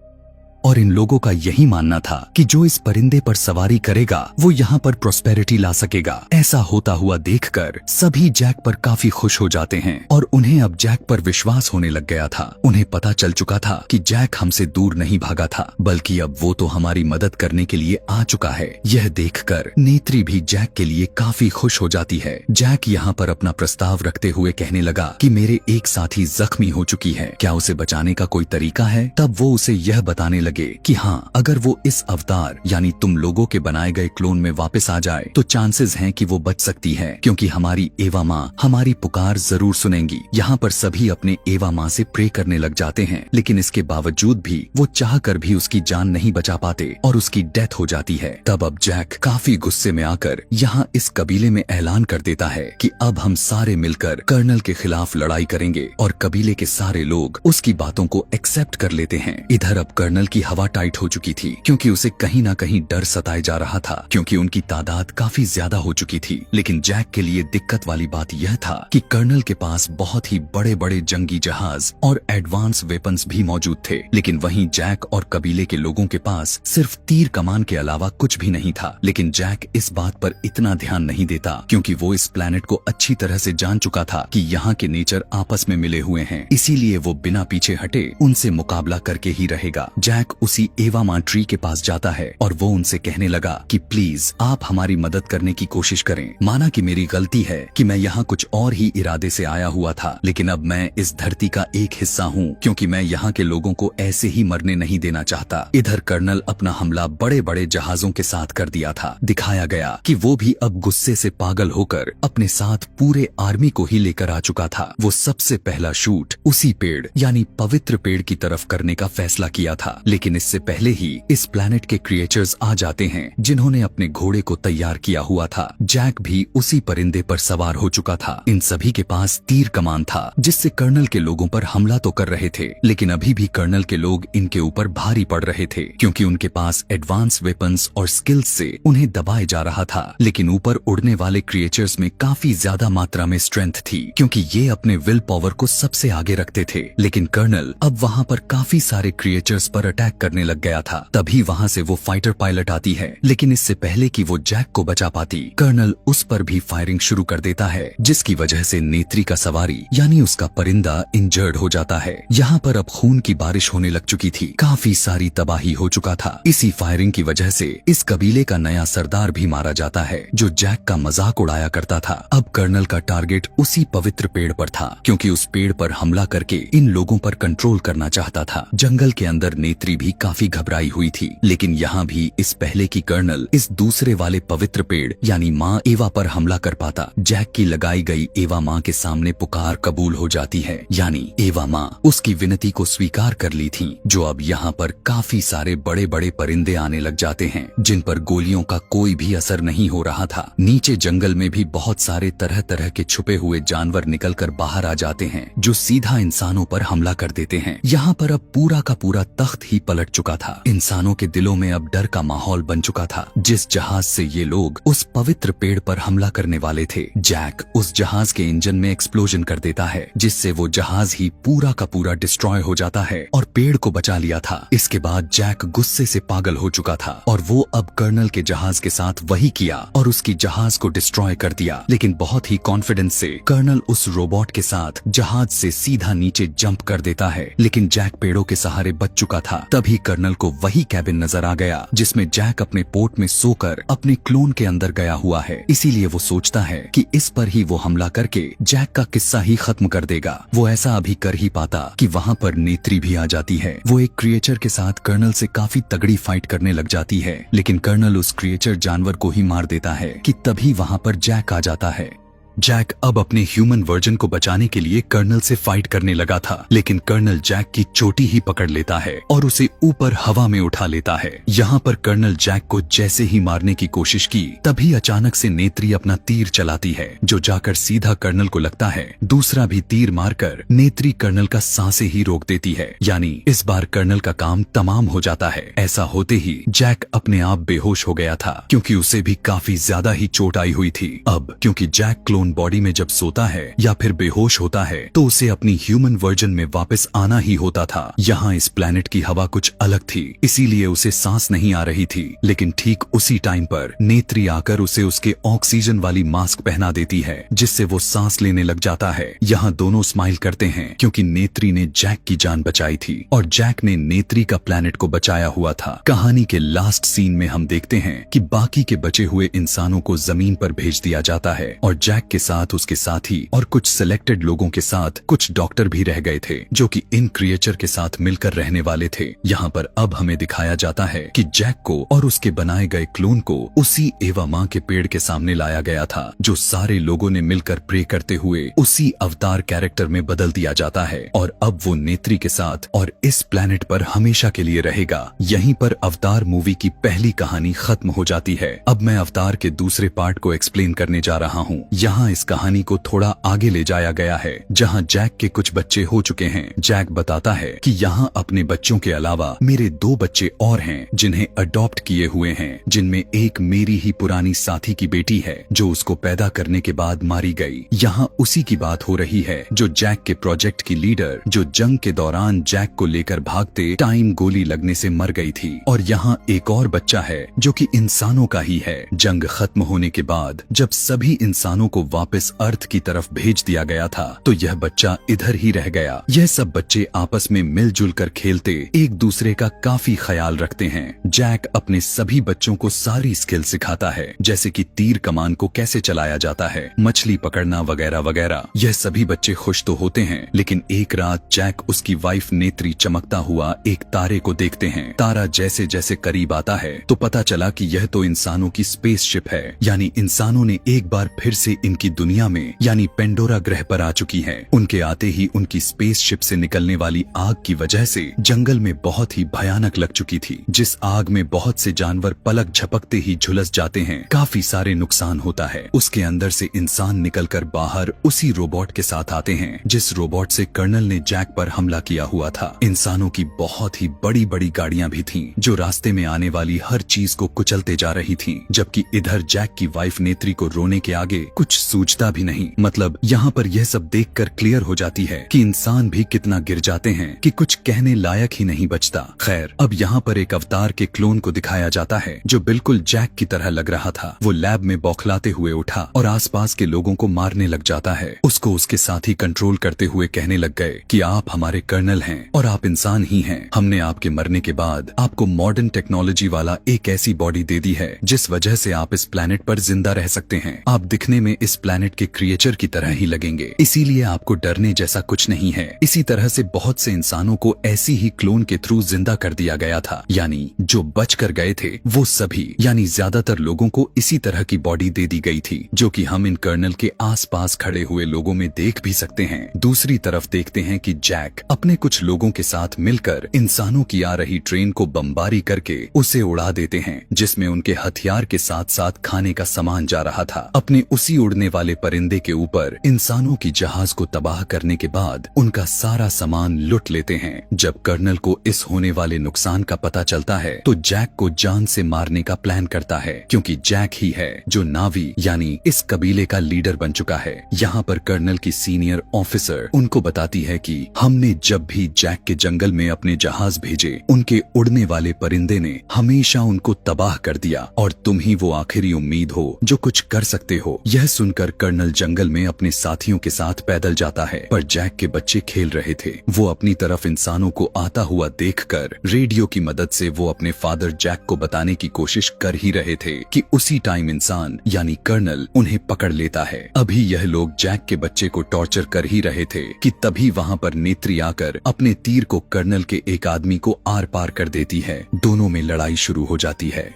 और इन लोगों का यही मानना था कि जो इस परिंदे पर सवारी करेगा वो यहाँ पर प्रॉस्पेरिटी ला सकेगा। ऐसा होता हुआ देखकर सभी जैक पर काफी खुश हो जाते हैं और उन्हें अब जैक पर विश्वास होने लग गया था। उन्हें पता चल चुका था कि जैक हमसे दूर नहीं भागा था बल्कि अब वो तो हमारी मदद करने के लिए आ चुका है। यह देखकर नेत्री भी जैक के लिए काफी खुश हो जाती है। जैक यहाँ पर अपना प्रस्ताव रखते हुए कहने लगा कि मेरे एक साथी जख्मी हो चुकी है, क्या उसे बचाने का कोई तरीका है? तब वो उसे यह बताने लगे कि हाँ, अगर वो इस अवतार यानी तुम लोगों के बनाए गए क्लोन में वापस आ जाए तो चांसेस हैं कि वो बच सकती है क्योंकि हमारी एवा माँ हमारी पुकार जरूर सुनेंगी। यहाँ पर सभी अपने एवा माँ से प्रे करने लग जाते हैं, लेकिन इसके बावजूद भी वो चाह कर भी उसकी जान नहीं बचा पाते और उसकी डेथ हो जाती है। तब अब जैक काफी गुस्से में आकर यहाँ इस कबीले में ऐलान कर देता है कि अब हम सारे मिलकर कर्नल के खिलाफ लड़ाई करेंगे और कबीले के सारे लोग उसकी बातों को एक्सेप्ट कर लेते हैं। इधर अब कर्नल की हवा टाइट हो चुकी थी क्योंकि उसे कहीं ना कहीं डर सताए जा रहा था क्योंकि उनकी तादाद काफी ज्यादा हो चुकी थी। लेकिन जैक के लिए दिक्कत वाली बात यह था कि कर्नल के पास बहुत ही बड़े बड़े जंगी जहाज और एडवांस वेपन्स भी मौजूद थे, लेकिन वहीं जैक और कबीले के लोगों के पास सिर्फ तीर कमान के अलावा कुछ भी नहीं था। लेकिन जैक इस बात पर इतना ध्यान नहीं देता क्योंकि वो इस प्लेनेट को अच्छी तरह से जान चुका था कि यहाँ के नेचर आपस में मिले हुए हैं, इसीलिए वो बिना पीछे हटे उनसे मुकाबला करके ही रहेगा। जैक उसी एवा माँ ट्री के पास जाता है और वो उनसे कहने लगा कि प्लीज आप हमारी मदद करने की कोशिश करें। माना कि मेरी गलती है कि मैं यहाँ कुछ और ही इरादे से आया हुआ था, लेकिन अब मैं इस धरती का एक हिस्सा हूँ क्योंकि मैं यहाँ के लोगों को ऐसे ही मरने नहीं देना चाहता। इधर कर्नल अपना हमला बड़े बड़े जहाजों के साथ कर दिया था। दिखाया गया कि वो भी अब गुस्से से पागल होकर अपने साथ पूरे आर्मी को ही लेकर आ चुका था। वो सबसे पहला शूट उसी पेड़ यानी पवित्र पेड़ की तरफ करने का फैसला किया था, लेकिन इससे पहले ही इस प्लैनेट के क्रिएचर्स आ जाते हैं जिन्होंने अपने घोड़े को तैयार किया हुआ था। जैक भी उसी परिंदे पर सवार हो चुका था। इन सभी के पास तीर कमान था जिससे कर्नल के लोगों पर हमला तो कर रहे थे, लेकिन अभी भी कर्नल के लोग इनके ऊपर भारी पड़ रहे थे क्योंकि उनके पास एडवांस वेपन्स और स्किल्स से उन्हें दबाए जा रहा था। लेकिन ऊपर उड़ने वाले क्रिएचर्स में काफी ज्यादा मात्रा में स्ट्रेंथ थी क्योंकि ये अपने विल पावर को सबसे आगे रखते थे। लेकिन कर्नल अब वहाँ पर काफी सारे क्रिएचर्स पर अटैक करने लग गया था। तभी वहाँ से वो फाइटर पायलट आती है, लेकिन इससे पहले कि वो जैक को बचा पाती, कर्नल उस पर भी फायरिंग शुरू कर देता है जिसकी वजह से नेत्री का सवारी यानी उसका परिंदा इंजर्ड हो जाता है। यहाँ पर अब खून की बारिश होने लग चुकी थी, काफी सारी तबाही हो चुका था। इसी फायरिंग की वजह से इस कबीले का नया सरदार भी मारा जाता है जो जैक का मजाक उड़ाया करता था। अब कर्नल का टारगेट उसी पवित्र पेड़ पर था क्योंकि उस पेड़ पर हमला करके इन लोगों पर कंट्रोल करना चाहता था। जंगल के अंदर नेत्री भी काफी घबराई हुई थी, लेकिन यहाँ भी इस पहले की कर्नल इस दूसरे वाले पवित्र पेड़ यानी माँ एवा पर हमला कर पाता। जैक की लगाई गई एवा माँ के सामने पुकार कबूल हो जाती है, यानी एवा माँ उसकी विनती को स्वीकार कर ली थी। जो अब यहाँ पर काफी सारे बड़े बड़े परिंदे आने लग जाते हैं जिन पर गोलियों का कोई भी असर नहीं हो रहा था। नीचे जंगल में भी बहुत सारे तरह तरह के छुपे हुए जानवर निकलकर बाहर आ जाते हैं जो सीधा इंसानों पर हमला कर देते हैं। यहाँ पर अब पूरा का पूरा तख्त ही पलट चुका था। इंसानों के दिलों में अब डर का माहौल बन चुका था। जिस जहाज से ये लोग उस पवित्र पेड़ पर हमला करने वाले थे, जैक उस जहाज के इंजन में एक्सप्लोजन कर देता है जिससे वो जहाज ही पूरा का पूरा डिस्ट्रॉय हो जाता है और पेड़ को बचा लिया था। इसके बाद जैक गुस्से से पागल हो चुका था और वो अब कर्नल के जहाज के साथ वही किया और उसकी जहाज को डिस्ट्रॉय कर दिया। लेकिन बहुत ही कॉन्फिडेंस से कर्नल उस रोबोट के साथ जहाज से सीधा नीचे जंप कर देता है, लेकिन जैक पेड़ों के सहारे बच चुका था तभी कर्नल को वही कैबिन नजर आ गया जिसमें जैक अपने पोर्ट में सोकर अपने क्लोन के अंदर गया हुआ है। इसीलिए वो सोचता है कि इस पर ही वो हमला करके जैक का किस्सा ही खत्म कर देगा। वो ऐसा अभी कर ही पाता कि वहाँ पर नेत्री भी आ जाती है। वो एक क्रिएचर के साथ कर्नल से काफी तगड़ी फाइट करने लग जाती है, लेकिन कर्नल उस क्रिएचर जानवर को ही मार देता है कि तभी वहाँ पर जैक आ जाता है। जैक अब अपने ह्यूमन वर्जन को बचाने के लिए कर्नल से फाइट करने लगा था, लेकिन कर्नल जैक की चोटी ही पकड़ लेता है और उसे ऊपर हवा में उठा लेता है। यहाँ पर कर्नल जैक को जैसे ही मारने की कोशिश की, तभी अचानक से नेत्री अपना तीर चलाती है जो जाकर सीधा कर्नल को लगता है। दूसरा भी तीर मारकर नेत्री कर्नल का सांसें ही रोक देती है, यानी इस बार कर्नल का काम तमाम हो जाता है। ऐसा होते ही जैक अपने आप बेहोश हो गया था, क्योंकि उसे भी काफी ज्यादा ही चोट आई हुई थी। अब क्योंकि जैक क्लोन बॉडी में जब सोता है या फिर बेहोश होता है तो उसे अपनी ह्यूमन वर्जन में वापस आना ही होता था। यहाँ इस प्लेनेट की हवा कुछ अलग थी, इसीलिए उसे सांस नहीं आ रही थी, लेकिन ठीक उसी टाइम पर नेत्री आकर उसे उसके ऑक्सीजन वाली मास्क पहना देती है, जिससे वो सांस लेने लग जाता है। यहाँ दोनों स्माइल करते हैं क्योंकि नेत्री ने जैक की जान बचाई थी और जैक ने नेत्री का प्लेनेट को बचाया हुआ था। कहानी के लास्ट सीन में हम देखते हैं कि बाकी के बचे हुए इंसानों को जमीन पर भेज दिया जाता है और जैक के साथ उसके साथी और कुछ सिलेक्टेड लोगों के साथ कुछ डॉक्टर भी रह गए थे जो कि इन क्रिएचर के साथ मिलकर रहने वाले थे। यहाँ पर अब हमें दिखाया जाता है कि जैक को और उसके बनाए गए क्लोन को उसी एवा माँ के पेड़ के सामने लाया गया था, जो सारे लोगों ने मिलकर प्रे करते हुए उसी अवतार कैरेक्टर में बदल दिया जाता है और अब वो नेत्री के साथ और इस प्लेनेट पर हमेशा के लिए रहेगा। यहीं पर अवतार मूवी की पहली कहानी खत्म हो जाती है। अब मैं अवतार के दूसरे पार्ट को एक्सप्लेन करने जा रहा हूँ। यहाँ इस कहानी को थोड़ा आगे ले जाया गया है, जहाँ जैक के कुछ बच्चे हो चुके हैं। जैक बताता है कि यहाँ अपने बच्चों के अलावा मेरे 2 बच्चे और हैं जिन्हें अडॉप्ट किए हुए हैं, जिनमें एक मेरी ही पुरानी साथी की बेटी है जो उसको पैदा करने के बाद मारी गई। यहाँ उसी की बात हो रही है जो जैक के प्रोजेक्ट की लीडर, जो जंग के दौरान जैक को लेकर भागते टाइम गोली लगने से मर गई थी। और यहाँ एक और बच्चा है जो कि इंसानों का ही है। जंग खत्म होने के बाद जब सभी इंसानों को वापस अर्थ की तरफ भेज दिया गया था तो यह बच्चा इधर ही रह गया। यह सब बच्चे आपस में मिलजुल कर खेलते, एक दूसरे का काफी ख्याल रखते हैं। जैक अपने सभी बच्चों को सारी स्किल सिखाता है, जैसे कि तीर कमान को कैसे चलाया जाता है, मछली पकड़ना वगैरह वगैरह। यह सभी बच्चे खुश तो होते हैं, लेकिन एक रात जैक उसकी वाइफ नेत्री चमकता हुआ एक तारे को देखते हैं। तारा जैसे जैसे करीब आता है तो पता चला कि यह तो इंसानों की स्पेसशिप है, यानी इंसानों ने एक बार फिर से इनकी दुनिया में यानी पेंडोरा ग्रह पर आ चुकी हैं। उनके आते ही उनकी स्पेसशिप से निकलने वाली आग की वजह से जंगल में बहुत ही भयानक लग चुकी थी, जिस आग में बहुत से जानवर पलक झपकते ही झुलस जाते हैं। काफी सारे नुकसान होता है। उसके अंदर से इंसान निकलकर बाहर उसी रोबोट के साथ आते हैं जिस रोबोट से कर्नल ने जैक पर हमला किया हुआ था। इंसानों की बहुत ही बड़ी बड़ी गाड़ियां भी थीं जो रास्ते में आने वाली हर चीज को कुचलते जा रही थीं, जबकि इधर जैक की वाइफ नेत्री को रोने के आगे कुछ सूझता भी नहीं। मतलब यहाँ पर यह सब देखकर क्लियर हो जाती है कि इंसान भी कितना गिर जाते हैं कि कुछ कहने लायक ही नहीं बचता। खैर, अब यहाँ पर एक अवतार के क्लोन को दिखाया जाता है जो बिल्कुल जैक की तरह लग रहा था। वो लैब में बौखलाते हुए उठा और आसपास के लोगों को मारने लग जाता है। उसको उसके साथी कंट्रोल करते हुए कहने लग गए कि आप हमारे कर्नल हैं और आप इंसान ही हैं। हमने आपके मरने के बाद आपको मॉडर्न टेक्नोलॉजी वाला एक ऐसी बॉडी दे दी है जिस वजह से आप इस प्लेनेट पर जिंदा रह सकते हैं। आप दिखने में इस प्लेनेट के क्रिएचर की तरह ही लगेंगे, इसीलिए आपको डरने जैसा कुछ नहीं है। इसी तरह से बहुत से इंसानों को ऐसी ही क्लोन के थ्रू जिंदा कर दिया गया था, यानी जो बच कर गए थे वो सभी यानी ज्यादातर लोगों को इसी तरह की बॉडी दे दी गई थी, जो कि हम इन कर्नल के आसपास खड़े हुए लोगों में देख भी सकते हैं। दूसरी तरफ देखते हैं कि जैक अपने कुछ लोगों के साथ मिलकर इंसानों की आ रही ट्रेन को बमबारी करके उसे उड़ा देते हैं, जिसमें उनके हथियार के साथ साथ खाने का सामान जा रहा था। अपने उसी उड़ने वाले परिंदे के ऊपर इंसानों की जहाज को तबाह करने के बाद उनका सारा सामान लूट लेते हैं। जब कर्नल को इस होने वाले नुकसान का पता चलता है तो जैक को जान से मारने का प्लान करता है, क्योंकि जैक ही है जो नावी यानी इस कबीले का लीडर बन चुका है। यहाँ पर कर्नल की सीनियर ऑफिसर उनको बताती है कि हमने जब भी जैक के जंगल में अपने जहाज भेजे, उनके उड़ने वाले परिंदे ने हमेशा उनको तबाह कर दिया और तुम ही वो आखिरी उम्मीद हो जो कुछ कर सकते हो। यह सुनकर देखकर कर्नल जंगल में अपने साथियों के साथ पैदल जाता है, पर जैक के बच्चे खेल रहे थे। वो अपनी तरफ इंसानों को आता हुआ देखकर रेडियो की मदद से वो अपने फादर जैक को बताने की कोशिश कर ही रहे थे कि उसी टाइम इंसान यानी कर्नल उन्हें पकड़ लेता है। अभी यह लोग जैक के बच्चे को टॉर्चर कर ही रहे थे कि तभी वहाँ पर नेत्री आकर अपने तीर को कर्नल के एक आदमी को आर पार कर देती है। दोनों में लड़ाई शुरू हो जाती है।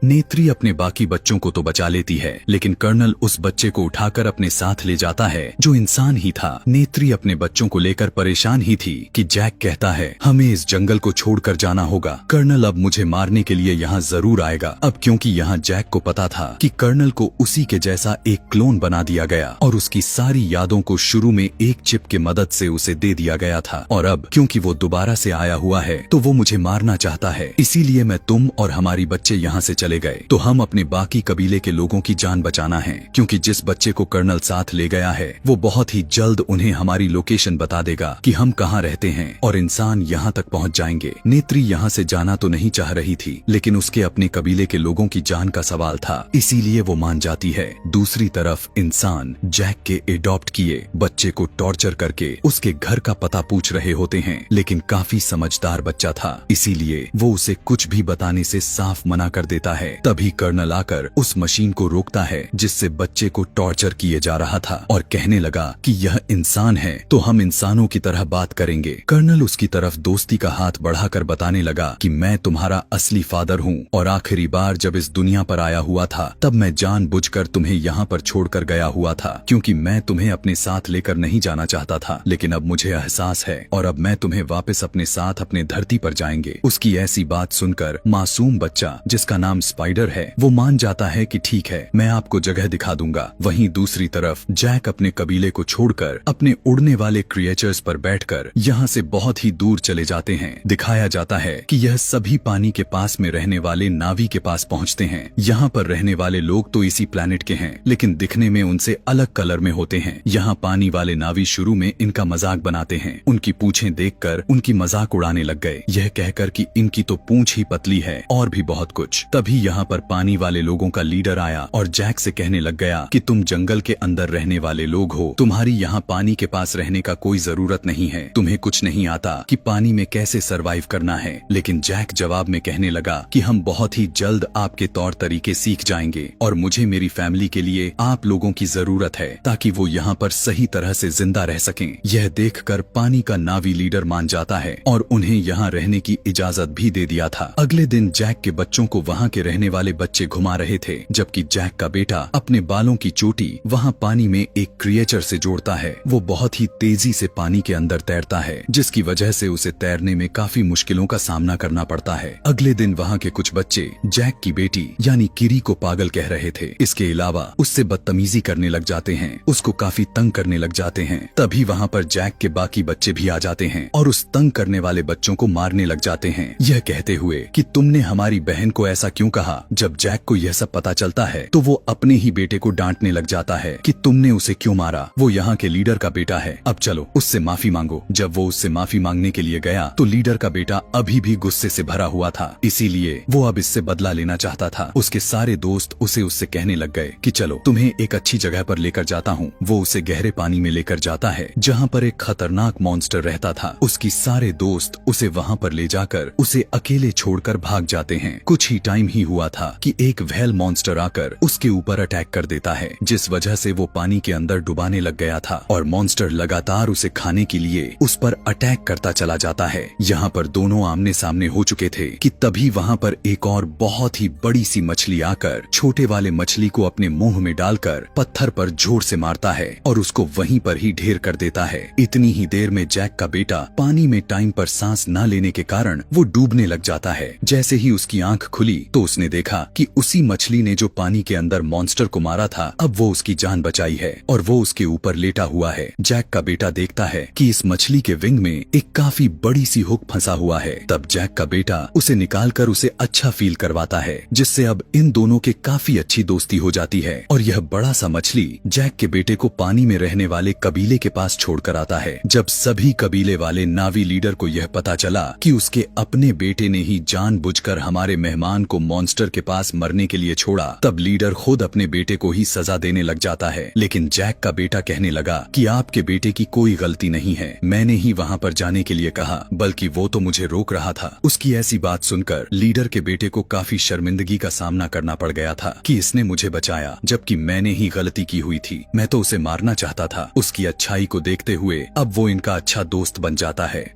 नेत्री अपने बाकी बच्चों को तो बचा लेती है, लेकिन कर्नल उस बच्चे को उठाकर अपने साथ ले जाता है जो इंसान ही था। नेत्री अपने बच्चों को लेकर परेशान ही थी कि जैक कहता है हमें इस जंगल को छोड़कर जाना होगा। कर्नल अब मुझे मारने के लिए यहाँ जरूर आएगा। अब क्योंकि यहाँ जैक को पता था कि कर्नल को उसी के जैसा एक क्लोन बना दिया गया और उसकी सारी यादों को शुरू में एक चिप के मदद से उसे दे दिया गया था, और अब क्योंकि वो दोबारा से आया हुआ है तो वो मुझे मारना चाहता है। इसीलिए मैं तुम और हमारी बच्चे यहाँ से चले गए तो हम अपने बाकी कबीले के लोगों की जान बचाना है, क्योंकि जिस बच्चे को कर्नल साथ ले गया है वो बहुत ही जल्द उन्हें हमारी लोकेशन बता देगा कि हम कहाँ रहते हैं और इंसान यहाँ तक पहुँच जाएंगे। नेत्री यहाँ से जाना तो नहीं चाह रही थी, लेकिन उसके अपने कबीले के लोगों की जान का सवाल था, इसीलिए वो मान जाती है। दूसरी तरफ इंसान जैक के एडॉप्ट किए बच्चे को टॉर्चर करके उसके घर का पता पूछ रहे होते हैं, लेकिन काफी समझदार बच्चा था, इसीलिए वो उसे कुछ भी बताने से साफ मना कर देता है। तभी कर्नल आकर उस मशीन को रोकता है जिससे बच्चे को टॉर्चर किए जा रहा था और कहने लगा कि यह इंसान है तो हम इंसानों की तरह बात करेंगे। कर्नल उसकी तरफ दोस्ती का हाथ बढ़ाकर बताने लगा कि मैं तुम्हारा असली फादर हूँ और आखिरी बार जब इस दुनिया पर आया हुआ था तब मैं जानबूझकर तुम्हें यहाँ पर छोड़कर गया हुआ था, क्योंकि मैं तुम्हें अपने साथ लेकर नहीं जाना चाहता था, लेकिन अब मुझे एहसास है और अब मैं तुम्हें वापस अपने साथ अपने धरती पर जाएंगे। उसकी ऐसी बात सुनकर मासूम बच्चा जिसका नाम स्पाइडर है वो मान जाता है कि ठीक है मैं आपको जगह दिखा दूंगा। वहीं दूसरी तरफ जैक अपने कबीले को छोड़कर अपने उड़ने वाले क्रिएचर्स पर बैठकर यहाँ से बहुत ही दूर चले जाते हैं। दिखाया जाता है कि यह सभी पानी के पास में रहने वाले नावी के पास पहुँचते हैं। यहाँ पर रहने वाले लोग तो इसी प्लेनेट के हैं, लेकिन दिखने में उनसे अलग कलर में होते हैं। यहाँ पानी वाले नावी शुरू में इनका मजाक बनाते हैं, उनकी पूंछें देखकर उनकी मजाक उड़ाने लग गए, यह कहकर कि इनकी तो पूंछ ही पतली है और भी बहुत कुछ। तभी यहाँ पर पानी वाले लोगों का लीडर आया और जैक से कहने लग गया कि तुम जंगल के अंदर रहने वाले लोग हो, तुम्हारी यहाँ पानी के पास रहने का कोई जरूरत नहीं है, तुम्हें कुछ नहीं आता कि पानी में कैसे सरवाइव करना है। लेकिन जैक जवाब में कहने लगा कि हम बहुत ही जल्द आपके तौर तरीके सीख जाएंगे और मुझे मेरी फैमिली के लिए आप लोगों की जरूरत है ताकि वो यहाँ पर सही तरह से जिंदा रह सकें। यह देखकर पानी का नावी लीडर मान जाता है और उन्हें यहाँ रहने की इजाजत भी दे दिया था। अगले दिन जैक के बच्चों को वहाँ के रहने वाले बच्चे घुमा रहे थे, जबकि जैक का बेटा अपने बालों की चोटी वहाँ पानी में एक क्रिएचर से जोड़ता है। वो बहुत ही तेजी से पानी के अंदर तैरता है, जिसकी वजह से उसे तैरने में काफी मुश्किलों का सामना करना पड़ता है। अगले दिन वहाँ के कुछ बच्चे जैक की बेटी यानी किरी को पागल कह रहे थे। इसके अलावा उससे बदतमीजी करने लग जाते हैं, उसको काफी तंग करने लग जाते हैं। तभी वहाँ पर जैक के बाकी बच्चे भी आ जाते हैं और उस तंग करने वाले बच्चों को मारने लग जाते हैं, यह कहते हुए कि तुमने हमारी बहन को ऐसा क्यों कहा। जब जैक को यह सब पता चलता है तो वो अपने ही बेटे को डांटने लग जाता है कि तुमने उसे क्यों मारा, वो यहाँ के लीडर का बेटा है, अब चलो उससे माफी मांगो। जब वो उससे माफी मांगने के लिए गया तो लीडर का बेटा अभी भी गुस्से से भरा हुआ था, इसीलिए वो अब इससे बदला लेना चाहता था। उसके सारे दोस्त उससे कहने लग गए कि चलो तुम्हें एक अच्छी जगह पर लेकर जाता हूँ। वो उसे गहरे पानी में लेकर जाता है जहाँ पर एक खतरनाक मॉन्स्टर रहता था। उसकी सारे दोस्त उसे वहाँ पर ले जाकर उसे अकेले छोड़कर भाग जाते हैं। कुछ ही टाइम ही हुआ था कि एक व्हेल मॉन्स्टर आकर उसके ऊपर अटैक कर देता है, जिस वजह से वो पानी के अंदर डुबाने लग गया था और मॉन्स्टर लगातार उसे खाने के लिए उस पर अटैक करता चला जाता है। यहाँ पर दोनों आमने सामने हो चुके थे कि तभी वहाँ पर एक और बहुत ही बड़ी सी मछली आकर छोटे वाले मछली को अपने मुंह में डालकर पत्थर पर जोर से मारता है और उसको वहीं पर ही ढेर कर देता है। इतनी ही देर में जैक का बेटा पानी में टाइम पर सांस न लेने के कारण वो डूबने लग जाता है। जैसे ही उसकी आंख खुली तो उसने देखा कि उसी मछली ने जो पानी के अंदर मॉन्स्टर को मारा था अब वो उसकी जान बचाई है और वो उसके ऊपर लेटा हुआ है। जैक का बेटा देखता है कि इस मछली के विंग में एक काफी बड़ी सी हुक फंसा हुआ है। तब जैक का बेटा उसे निकालकर उसे अच्छा फील करवाता है, जिससे अब इन दोनों के काफी अच्छी दोस्ती हो जाती है और यह बड़ा सा मछली जैक के बेटे को पानी में रहने वाले कबीले के पास छोड़कर आता है। जब सभी कबीले वाले नावी लीडर को यह पता चला कि उसके अपने बेटे ने ही जानबूझकर हमारे मेहमान को मॉन्स्टर के पास मरने के लिए छोड़ा, तब लीडर खुद अपने बेटे को ही सजा देने लग जाता है। लेकिन जैक का बेटा कहने लगा कि आपके बेटे की कोई गलती नहीं है, मैंने ही वहाँ पर जाने के लिए कहा, बल्कि वो तो मुझे रोक रहा था। उसकी ऐसी बात सुनकर लीडर के बेटे को काफी शर्मिंदगी का सामना करना पड़ गया था कि इसने मुझे बचाया, जबकि मैंने ही गलती की हुई थी। मैं तो उसे मारना चाहता था। उसकी अच्छाई को देखते हुए अब वो इनका अच्छा दोस्त बन जाता है।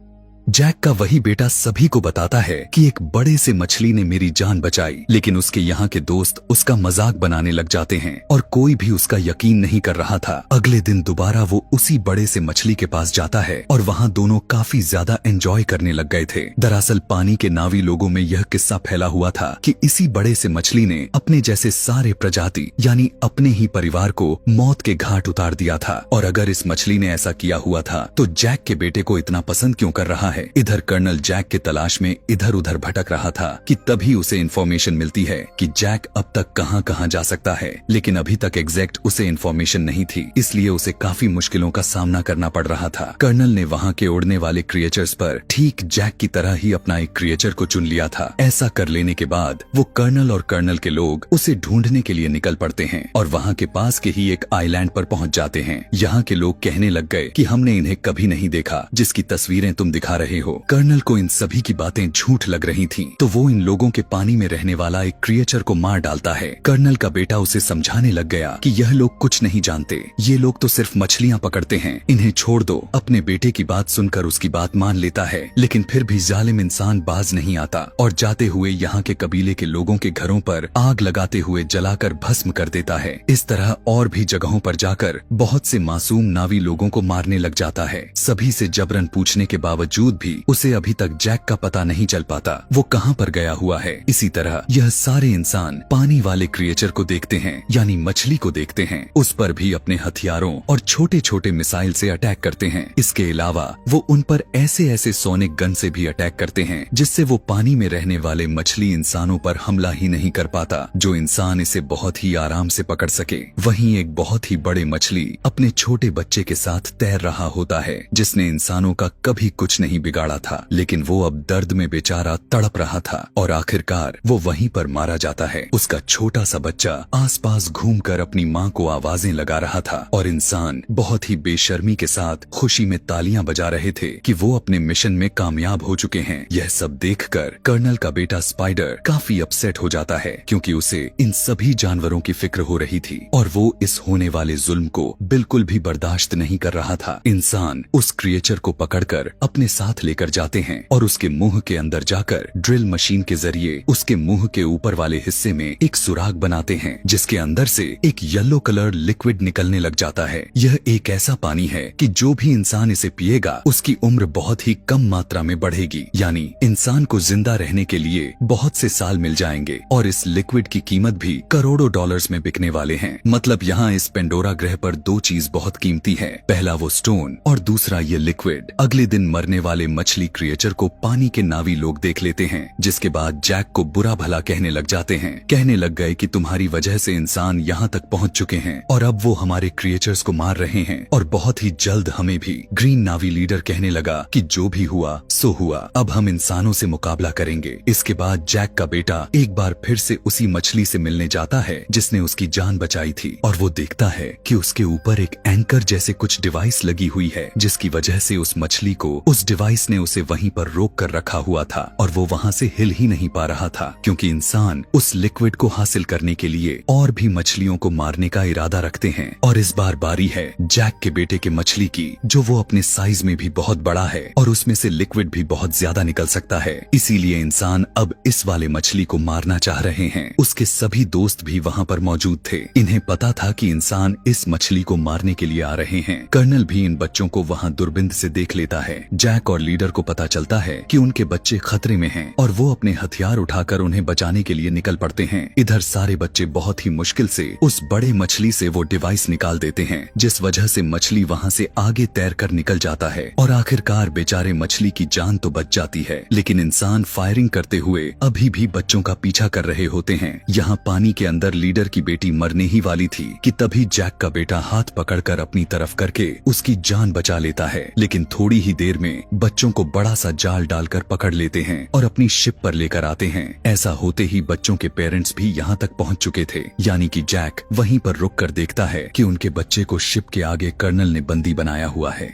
जैक का वही बेटा सभी को बताता है कि एक बड़े से मछली ने मेरी जान बचाई, लेकिन उसके यहाँ के दोस्त उसका मजाक बनाने लग जाते हैं और कोई भी उसका यकीन नहीं कर रहा था। अगले दिन दोबारा वो उसी बड़े से मछली के पास जाता है और वहाँ दोनों काफी ज्यादा एंजॉय करने लग गए थे। दरअसल पानी के नावी लोगों में यह किस्सा फैला हुआ था कि इसी बड़े से मछली ने अपने जैसे सारे प्रजाति यानी अपने ही परिवार को मौत के घाट उतार दिया था। और अगर इस मछली ने ऐसा किया हुआ था तो जैक के बेटे को इतना पसंद क्यों कर रहा है। इधर कर्नल जैक के तलाश में इधर उधर भटक रहा था कि तभी उसे इन्फॉर्मेशन मिलती है कि जैक अब तक कहां कहां जा सकता है, लेकिन अभी तक एग्जैक्ट उसे इन्फॉर्मेशन नहीं थी, इसलिए उसे काफी मुश्किलों का सामना करना पड़ रहा था। कर्नल ने वहां के उड़ने वाले क्रिएचर्स पर ठीक जैक की तरह ही अपना एक क्रिएचर को चुन लिया था। ऐसा कर लेने के बाद वो कर्नल और कर्नल के लोग उसे ढूंढने के लिए निकल पड़ते हैं और वहां के पास के ही एक आइलैंड पर पहुंच जाते हैं। यहाँ के लोग कहने लग गए कि हमने इन्हें कभी नहीं देखा, जिसकी तस्वीरें तुम दिखा रहे हो। कर्नल को इन सभी की बातें झूठ लग रही थीं, तो वो इन लोगों के पानी में रहने वाला एक क्रिएचर को मार डालता है। कर्नल का बेटा उसे समझाने लग गया कि यह लोग कुछ नहीं जानते, ये लोग तो सिर्फ मछलियां पकड़ते हैं, इन्हें छोड़ दो। अपने बेटे की बात सुनकर उसकी बात मान लेता है, लेकिन फिर भी जालिम इंसान बाज नहीं आता और जाते हुए यहाँ के कबीले के लोगों के घरों पर आग लगाते हुए जलाकर भस्म कर देता है। इस तरह और भी जगहों पर जाकर बहुत से मासूम नावी लोगों को मारने लग जाता है। सभी से जबरन पूछने के बावजूद भी उसे अभी तक जैक का पता नहीं चल पाता, वो कहाँ पर गया हुआ है। इसी तरह यह सारे इंसान पानी वाले क्रिएचर को देखते हैं, यानी मछली को देखते हैं, उस पर भी अपने हथियारों और छोटे छोटे मिसाइल से अटैक करते हैं। इसके अलावा वो उन पर ऐसे ऐसे सोनिक गन से भी अटैक करते हैं जिससे वो पानी में रहने वाले मछली इंसानों पर हमला ही नहीं कर पाता, जो इंसान इसे बहुत ही आराम से पकड़ सके। वहीं एक बहुत ही बड़े मछली अपने छोटे बच्चे के साथ तैर रहा होता है, जिसने इंसानों का कभी कुछ नहीं बिगाड़ा था, लेकिन वो अब दर्द में बेचारा तड़प रहा था और आखिरकार वो वहीं पर मारा जाता है। उसका छोटा सा बच्चा आसपास घूमकर अपनी माँ को आवाजें लगा रहा था और इंसान बहुत ही बेशर्मी के साथ खुशी में तालियां बजा रहे थे कि वो अपने मिशन में कामयाब हो चुके हैं। यह सब देखकर कर्नल का बेटा स्पाइडर काफी अपसेट हो जाता है, क्योंकि उसे इन सभी जानवरों की फिक्र हो रही थी और वो इस होने वाले जुल्म को बिल्कुल भी बर्दाश्त नहीं कर रहा था। इंसान उस क्रिएचर को पकड़कर अपने साथ लेकर जाते हैं और उसके मुंह के अंदर जाकर ड्रिल मशीन के जरिए उसके मुंह के ऊपर वाले हिस्से में एक सुराग बनाते हैं, जिसके अंदर से एक येलो कलर लिक्विड निकलने लग जाता है। यह एक ऐसा पानी है कि जो भी इंसान इसे पिएगा उसकी उम्र बहुत ही कम मात्रा में बढ़ेगी, यानी इंसान को जिंदा रहने के लिए बहुत से साल मिल जाएंगे और इस लिक्विड की कीमत भी करोड़ों डॉलर्स में बिकने वाले हैं। मतलब यहाँ इस पेंडोरा ग्रह पर दो चीज बहुत कीमती है, पहला वो स्टोन और दूसरा ये लिक्विड। अगले दिन मरने वाले मछली क्रिएचर को पानी के नावी लोग देख लेते हैं, जिसके बाद जैक को बुरा भला कहने लग जाते हैं। कहने लग गए कि तुम्हारी वजह से इंसान यहाँ तक पहुँच चुके हैं और अब वो हमारे क्रिएचर्स को मार रहे हैं और बहुत ही जल्द हमें भी। ग्रीन नावी लीडर कहने लगा कि जो भी हुआ सो हुआ, अब हम इंसानों से मुकाबला करेंगे। इसके बाद जैक का बेटा एक बार फिर से उसी मछली से मिलने जाता है जिसने उसकी जान बचाई थी और वो देखता है कि उसके ऊपर एक एंकर जैसे कुछ डिवाइस लगी हुई है, जिसकी वजह से उस मछली को उस डिवाइस ने उसे वहीं पर रोक कर रखा हुआ था और वो वहाँ से हिल ही नहीं पा रहा था, क्योंकि इंसान उस लिक्विड को हासिल करने के लिए और भी मछलियों को मारने का इरादा रखते हैं। और इस बार बारी है जैक के बेटे के मछली की, जो वो अपने साइज में भी बहुत बड़ा है और उसमें से लिक्विड भी बहुत ज्यादा निकल सकता है। इसीलिए इंसान अब इस वाले मछली को मारना चाह रहे हैं। उसके सभी दोस्त भी वहाँ पर मौजूद थे। इन्हें पता था कि इंसान इस मछली को मारने के लिए आ रहे हैं। कर्नल भी इन बच्चों को वहाँ दूरबीन से देख लेता है। जैक और लीडर को पता चलता है कि उनके बच्चे खतरे में हैं और वो अपने हथियार उठाकर उन्हें बचाने के लिए निकल पड़ते हैं। इधर सारे बच्चे बहुत ही मुश्किल से उस बड़े मछली से वो डिवाइस निकाल देते हैं, जिस वजह से मछली वहाँ से आगे तैरकर निकल जाता है और आखिरकार बेचारे मछली की जान तो बच जाती है। लेकिन इंसान फायरिंग करते हुए अभी भी बच्चों का पीछा कर रहे होते हैं। यहाँ पानी के अंदर लीडर की बेटी मरने ही वाली थी कि तभी जैक का बेटा हाथ पकड़कर अपनी तरफ करके उसकी जान बचा लेता है। लेकिन थोड़ी ही देर में बच्चों को बड़ा सा जाल डालकर पकड़ लेते हैं और अपनी शिप पर लेकर आते हैं। ऐसा होते ही बच्चों के पेरेंट्स भी यहाँ तक पहुँच चुके थे, यानी कि जैक वहीं पर रुक कर देखता है कि उनके बच्चे को शिप के आगे कर्नल ने बंदी बनाया हुआ है।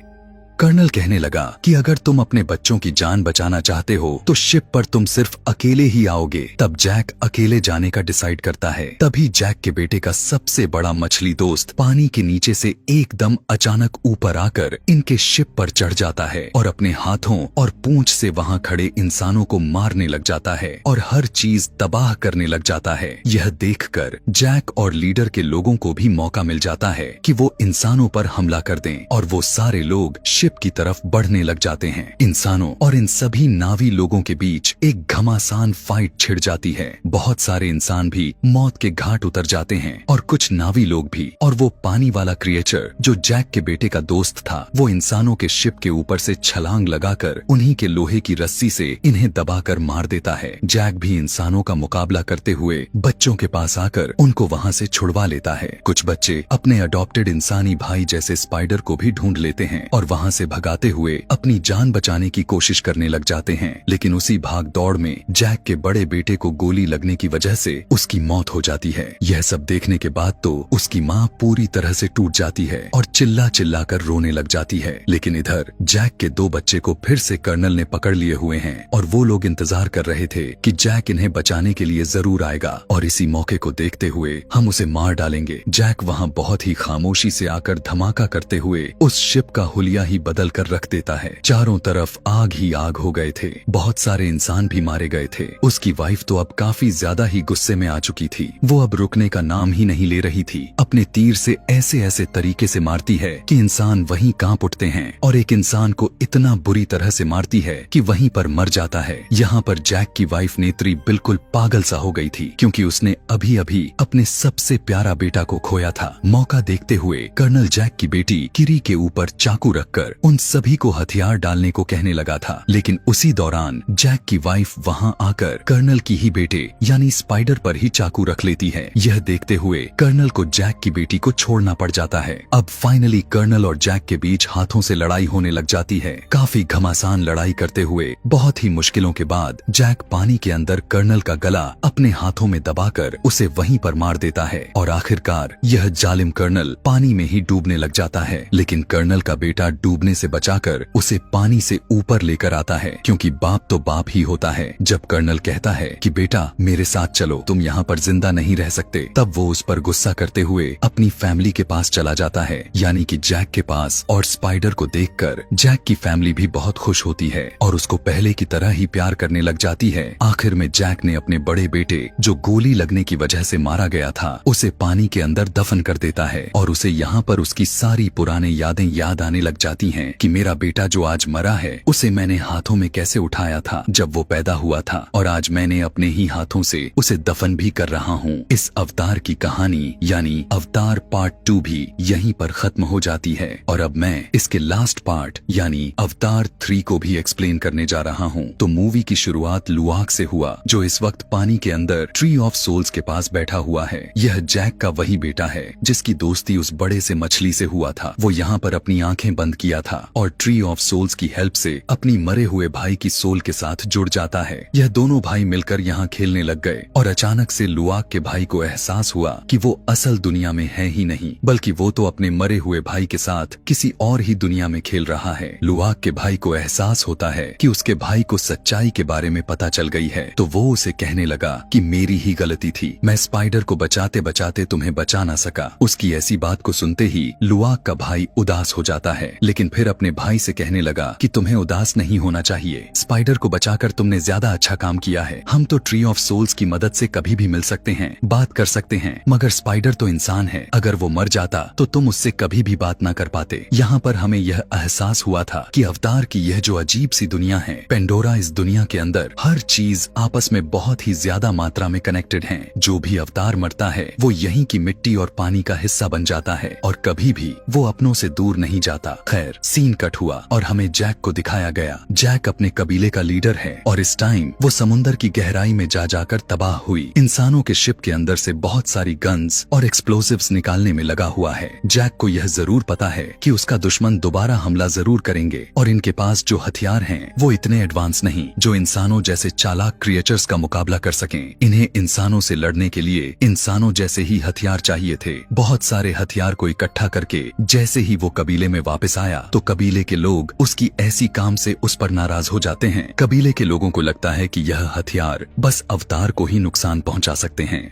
कर्नल कहने लगा कि अगर तुम अपने बच्चों की जान बचाना चाहते हो तो शिप पर तुम सिर्फ अकेले ही आओगे। तब जैक अकेले जाने का डिसाइड करता है। तभी जैक के बेटे का सबसे बड़ा मछली दोस्त पानी के नीचे से एकदम अचानक ऊपर आकर इनके शिप पर चढ़ जाता है और अपने हाथों और पूंछ से वहां खड़े इंसानों को मारने लग जाता है और हर चीज तबाह करने लग जाता है। यह देखकर जैक और लीडर के लोगों को भी मौका मिल जाता है कि वो इंसानों पर हमला कर दें और वो सारे लोग की तरफ बढ़ने लग जाते हैं। इंसानों और इन सभी नावी लोगों के बीच एक घमासान फाइट छिड़ जाती है। बहुत सारे इंसान भी मौत के घाट उतर जाते हैं और कुछ नावी लोग भी। और वो पानी वाला क्रिएचर जो जैक के बेटे का दोस्त था, वो इंसानों के शिप के ऊपर से छलांग लगाकर उन्हीं के लोहे की रस्सी से इन्हें दबाकर मार देता है। जैक भी इंसानों का मुकाबला करते हुए बच्चों के पास आकर उनको वहाँ से छुड़वा लेता है। कुछ बच्चे अपने अडॉप्टेड इंसानी भाई जैसे स्पाइडर को भी ढूंढ लेते हैं और वहाँ से भगाते हुए अपनी जान बचाने की कोशिश करने लग जाते हैं। लेकिन उसी भाग दौड़ में जैक के बड़े बेटे को गोली लगने की वजह से उसकी मौत हो जाती है। यह सब देखने के बाद तो उसकी माँ पूरी तरह से टूट जाती है और चिल्ला चिल्ला कर रोने लग जाती है। लेकिन इधर जैक के दो बच्चे को फिर से कर्नल ने पकड़ लिए हुए हैं और वो लोग इंतजार कर रहे थे कि जैक इन्हें बचाने के लिए जरूर आएगा और इसी मौके को देखते हुए हम उसे मार डालेंगे। जैक वहाँ बहुत ही खामोशी से आकर धमाका करते हुए उस शिप का हुलिया ही बदल कर रख देता है। चारों तरफ आग ही आग हो गए थे। बहुत सारे इंसान भी मारे गए थे। उसकी वाइफ तो अब काफी ज्यादा ही गुस्से में आ चुकी थी। वो अब रुकने का नाम ही नहीं ले रही थी। अपने तीर से ऐसे ऐसे तरीके से मारती है कि इंसान वहीं कांप उठते हैं और एक इंसान को इतना बुरी तरह से मारती है कि वहीं पर मर जाता है। यहाँ पर जैक की वाइफ नेत्री बिल्कुल पागल सा हो गई थी, क्योंकि उसने अभी अभी अपने सबसे प्यारा बेटा को खोया था। मौका देखते हुए कर्नल जैक की बेटी किरी के ऊपर चाकू रखकर उन सभी को हथियार डालने को कहने लगा था। लेकिन उसी दौरान जैक की वाइफ वहां आकर कर्नल की ही बेटे यानी स्पाइडर पर ही चाकू रख लेती है। यह देखते हुए कर्नल को जैक की बेटी को छोड़ना पड़ जाता है। अब फाइनली कर्नल और जैक के बीच हाथों से लड़ाई होने लग जाती है। काफी घमासान लड़ाई करते हुए बहुत ही मुश्किलों के बाद जैक पानी के अंदर कर्नल का गला अपने हाथों में दबाकर उसे वहीं पर मार देता है और आखिरकार यह जालिम कर्नल पानी में ही डूबने लग जाता है। लेकिन कर्नल का बेटा डूबने से बचाकर उसे पानी से ऊपर लेकर आता है, क्योंकि बाप तो बाप ही होता है। जब कर्नल कहता है कि बेटा मेरे साथ चलो, तुम यहाँ पर जिंदा नहीं रह सकते, तब वो उस पर गुस्सा करते हुए अपनी फैमिली के पास चला जाता है, यानी कि जैक के पास। और स्पाइडर को देखकर जैक की फैमिली भी बहुत खुश होती है और उसको पहले की तरह ही प्यार करने लग जाती है। आखिर में जैक ने अपने बड़े बेटे जो गोली लगने की वजह से मारा गया था, उसे पानी के अंदर दफन कर देता है और उसे यहाँ पर उसकी सारी पुरानी यादें याद आने लग जाती हैं कि मेरा बेटा जो आज मरा है उसे मैंने हाथों में कैसे उठाया था जब वो पैदा हुआ था, और आज मैंने अपने ही हाथों से उसे दफन भी कर रहा हूँ। इस अवतार की कहानी यानी अवतार पार्ट 2 भी यहीं पर खत्म हो जाती है और अब मैं इसके लास्ट पार्ट यानी अवतार 3 को भी एक्सप्लेन करने जा रहा हूँ। तो मूवी की शुरुआत लुआक से हुआ, जो इस वक्त पानी के अंदर ट्री ऑफ सोल्स के पास बैठा हुआ है। यह जैक का वही बेटा है जिसकी दोस्ती उस बड़े से मछली से हुआ था। वो यहाँ पर अपनी आंखें बंद किया था और ट्री ऑफ सोल्स की हेल्प से अपनी मरे हुए भाई की सोल के साथ जुड़ जाता है। यह दोनों भाई मिलकर यहाँ खेलने लग गए और अचानक से लुआक के भाई को एहसास हुआ कि वो असल दुनिया में है ही नहीं, बल्कि वो तो अपने मरे हुए भाई के साथ किसी और ही दुनिया में खेल रहा है। लुआक के भाई को एहसास होता है कि उसके भाई को सच्चाई के बारे में पता चल गई है, तो वो उसे कहने लगा कि मेरी ही गलती थी, मैं स्पाइडर को बचाते बचाते तुम्हें बचा ना सका। उसकी ऐसी बात को सुनते ही लुआक का भाई उदास हो जाता है, लेकिन फिर अपने भाई से कहने लगा कि तुम्हें उदास नहीं होना चाहिए, स्पाइडर को बचाकर तुमने ज्यादा अच्छा काम किया है। हम तो ट्री ऑफ सोल्स की मदद से कभी भी मिल सकते हैं, बात कर सकते हैं, मगर स्पाइडर तो इंसान है, अगर वो मर जाता तो तुम उससे कभी भी बात ना कर पाते। यहाँ पर हमें यह एहसास हुआ था कि अवतार की यह जो अजीब सी दुनिया है पेंडोरा, इस दुनिया के अंदर हर चीज आपस में बहुत ही ज्यादा मात्रा में कनेक्टेड है। जो भी अवतार मरता है वो यहीं की मिट्टी और पानी का हिस्सा बन जाता है और कभी भी वो अपनों से दूर नहीं जाता। खैर, सीन कट हुआ और हमें जैक को दिखाया गया। जैक अपने कबीले का लीडर है और इस टाइम वो समुंदर की गहराई में जा जाकर तबाह हुई इंसानों के शिप के अंदर से बहुत सारी गन्स और एक्सप्लोसिव्स निकालने में लगा हुआ है। जैक को यह जरूर पता है कि उसका दुश्मन दोबारा हमला जरूर करेंगे और इनके पास जो हथियार हैं वो इतने एडवांस नहीं जो इंसानों जैसे चालाक क्रिएचर्स का मुकाबला कर सकें। इन्हें इंसानों से लड़ने के लिए इंसानों जैसे ही हथियार चाहिए थे। बहुत सारे हथियार को इकट्ठा करके जैसे ही वो कबीले में वापस आया तो कबीले के लोग उसकी ऐसी काम से उस पर नाराज हो जाते हैं। कबीले के लोगों को लगता है कि यह हथियार बस अवतार को ही नुकसान पहुंचा सकते हैं।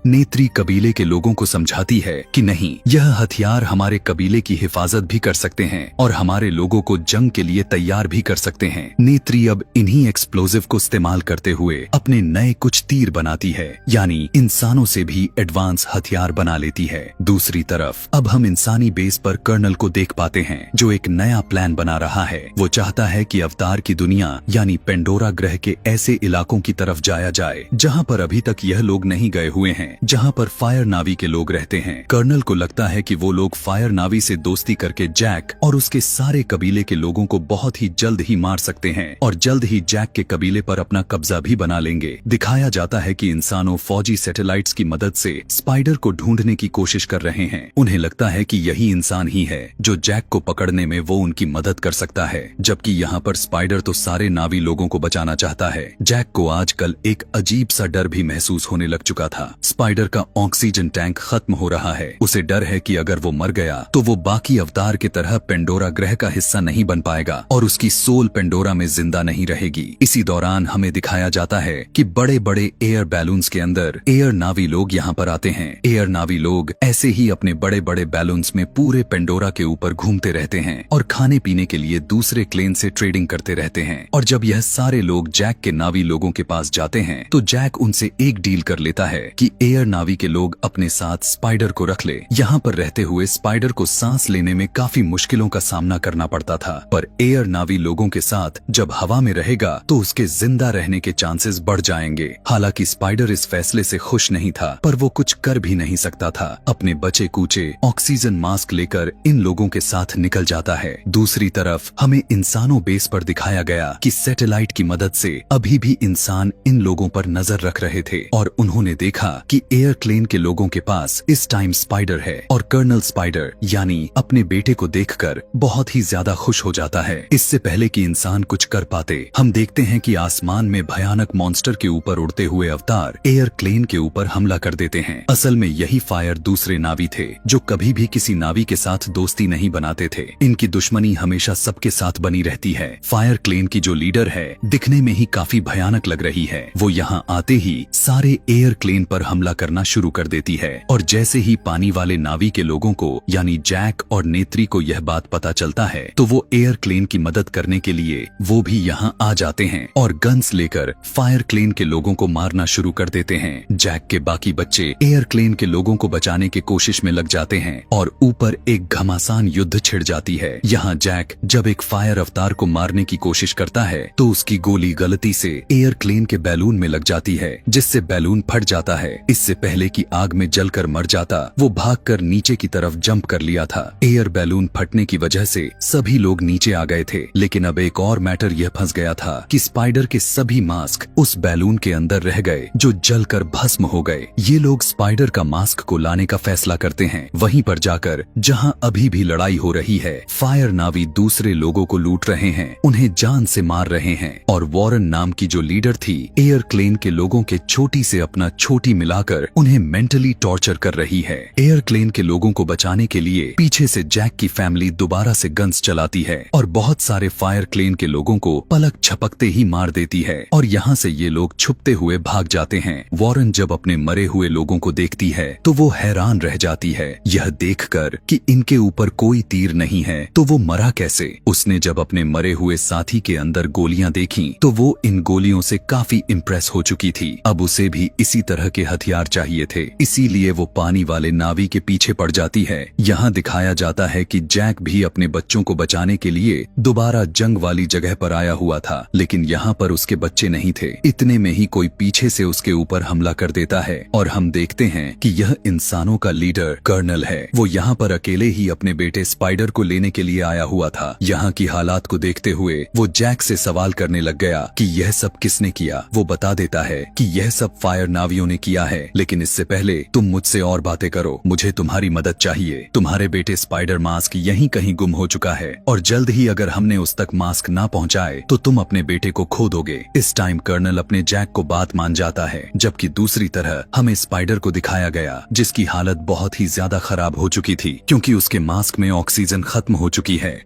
नेत्री कबीले के लोगों को समझाती है कि नहीं, यह हथियार हमारे कबीले की हिफाजत भी कर सकते हैं और हमारे लोगों को जंग के लिए तैयार भी कर सकते हैं। नेत्री अब इन्हीं एक्सप्लोजिव को इस्तेमाल करते हुए अपने नए कुछ तीर बनाती है, यानी इंसानों से भी एडवांस हथियार बना लेती है। दूसरी तरफ अब हम इंसानी बेस पर कर्नल को देख पाते हैं जो एक नया प्लान बना रहा है। वो चाहता है कि अवतार की दुनिया यानी पेंडोरा ग्रह के ऐसे इलाकों की तरफ जाया जाए जहाँ पर अभी तक यह लोग नहीं गए हुए हैं, जहां पर फायर नावी के लोग रहते हैं। कर्नल को लगता है कि वो लोग फायर नावी से दोस्ती करके जैक और उसके सारे कबीले के लोगों को बहुत ही जल्द ही मार सकते हैं और जल्द ही जैक के कबीले पर अपना कब्जा भी बना लेंगे। दिखाया जाता है कि इंसानों फौजी सैटेलाइट्स की मदद से स्पाइडर को ढूंढने की कोशिश कर रहे हैं। उन्हें लगता है कि यही इंसान ही है जो जैक को पकड़ने में वो उनकी मदद कर सकता है, जबकि यहाँ पर स्पाइडर तो सारे नावी लोगों को बचाना चाहता है। जैक को आजकल एक अजीब सा डर भी महसूस होने लग चुका था। स्पाइडर का ऑक्सीजन टैंक खत्म हो रहा है। उसे डर है कि अगर वो मर गया तो वो बाकी अवतार की तरह पेंडोरा ग्रह का हिस्सा नहीं बन पाएगा और उसकी सोल पेंडोरा में जिंदा नहीं रहेगी। इसी दौरान हमें दिखाया जाता है कि बड़े बड़े एयर बैलून्स के अंदर एयर नावी लोग यहाँ पर आते हैं। एयर नावी लोग ऐसे ही अपने बड़े बड़े बैलून्स में पूरे पेंडोरा के ऊपर घूमते रहते हैं और खाने पीने के लिए दूसरे क्लेन से ट्रेडिंग करते रहते हैं। और जब यह सारे लोग जैक के नावी लोगों के पास जाते हैं तो जैक उनसे एक डील कर लेता है कि एयर नावी के लोग अपने साथ स्पाइडर को रख ले। यहाँ पर रहते हुए स्पाइडर को सांस लेने में काफी मुश्किलों का सामना करना पड़ता था, पर एयर नावी लोगों के साथ जब हवा में रहेगा तो उसके जिंदा रहने के चांसेस बढ़ जाएंगे। हालांकि स्पाइडर इस फैसले से खुश नहीं था, पर वो कुछ कर भी नहीं सकता था। अपने बचे कूचे ऑक्सीजन मास्क लेकर इन लोगों के साथ निकल जाता है। दूसरी तरफ हमें इंसानों बेस पर दिखाया गया कि सैटेलाइट की मदद से अभी भी इंसान इन लोगों पर नजर रख रहे थे और उन्होंने देखा कि एयर क्लेन के लोगों के पास इस टाइम स्पाइडर है और कर्नल स्पाइडर यानी अपने बेटे को देखकर बहुत ही ज्यादा खुश हो जाता है। इससे पहले कि इंसान कुछ कर पाते हम देखते हैं कि आसमान में भयानक मॉन्स्टर के ऊपर उड़ते हुए अवतार एयर क्लेन के ऊपर हमला कर देते हैं। असल में यही फायर दूसरे नावी थे जो कभी भी किसी नावी के साथ दोस्ती नहीं बनाते थे। इनकी दुश्मनी हमेशा सबके साथ बनी रहती है। फायर क्लेन की जो लीडर है दिखने में ही काफी भयानक लग रही है। वो यहाँ आते ही सारे एयर क्लेन पर हमला करना शुरू कर देती है और जैसे ही पानी वाले नावी के लोगों को यानी जैक और नेत्री को यह बात पता चलता है तो वो एयर क्लेन की मदद करने के लिए वो भी यहाँ आ जाते हैं और गन्स लेकर फायर क्लेन के लोगों को मारना शुरू कर देते हैं। जैक के बाकी बच्चे एयर क्लेन के लोगों को बचाने की कोशिश में लग जाते हैं और ऊपर एक घमासान युद्ध छिड़ जाती है। यहाँ जैक जब एक फायर अवतार को मारने की कोशिश करता है तो उसकी गोली गलती से एयर क्लेन के बैलून में लग जाती है, जिससे बैलून फट जाता है। इससे पहले कि आग में जलकर मर जाता वो भागकर नीचे की तरफ जंप कर लिया था। एयर बैलून फटने की वजह से सभी लोग नीचे आ गए थे, लेकिन अब एक और मैटर यह फंस गया था कि स्पाइडर के सभी मास्क उस बैलून के अंदर रह गए जो जलकर भस्म हो गए। ये लोग स्पाइडर का मास्क को लाने का फैसला करते हैं। वहीं पर जाकर जहां अभी भी लड़ाई हो रही है, फायर नावी दूसरे लोगों को लूट रहे हैं, उन्हें जान से मार रहे हैं और वॉरेन नाम की जो लीडर थी एयर क्लेन के लोगों के छोटी से अपना छोटी मिलाकर उन्हें मेंटली टॉर्चर कर रही है। एयर क्लेन के लोगों को बचाने के लिए पीछे से जैक की फैमिली दोबारा से गन्स चलाती है और बहुत सारे फायर क्लेन के लोगों को पलक झपकते ही मार देती है और यहाँ से ये लोग छुपते हुए भाग जाते हैं। वॉरेन जब अपने मरे हुए लोगों को देखती है तो वो हैरान रह जाती है, यह देखकर कि इनके ऊपर कोई तीर नहीं है तो वो मरा कैसे। उसने जब अपने मरे हुए साथी के अंदर गोलियां देखी तो वो इन गोलियों से काफी इम्प्रेस हो चुकी थी। अब उसे भी इसी तरह के हथियार हथियार चाहिए थे, इसीलिए वो पानी वाले नावी के पीछे पड़ जाती है। यहाँ दिखाया जाता है कि जैक भी अपने बच्चों को बचाने के लिए दोबारा जंग वाली जगह पर आया हुआ था, लेकिन यहाँ पर उसके बच्चे नहीं थे। इतने में ही कोई पीछे से उसके ऊपर हमला कर देता है और हम देखते हैं कि यह इंसानों का लीडर कर्नल है। वो यहाँ पर अकेले ही अपने बेटे स्पाइडर को लेने के लिए आया हुआ था। यहाँ की हालात को देखते हुए वो जैक से सवाल करने लग गया कि यह सब किसने किया। वो बता देता है कि यह सब फायर नावियों ने किया है, लेकिन इससे पहले तुम मुझसे और बातें करो, मुझे तुम्हारी मदद चाहिए। तुम्हारे बेटे स्पाइडर मास्क यहीं कहीं गुम हो चुका है और जल्द ही अगर हमने उस तक मास्क ना पहुंचाए तो तुम अपने बेटे को खो दोगे। इस टाइम कर्नल अपने जैक को बात मान जाता है, जबकि दूसरी तरह हमें स्पाइडर को दिखाया गया जिसकी हालत बहुत ही ज्यादा खराब हो चुकी थी क्योंकि उसके मास्क में ऑक्सीजन खत्म हो चुकी है।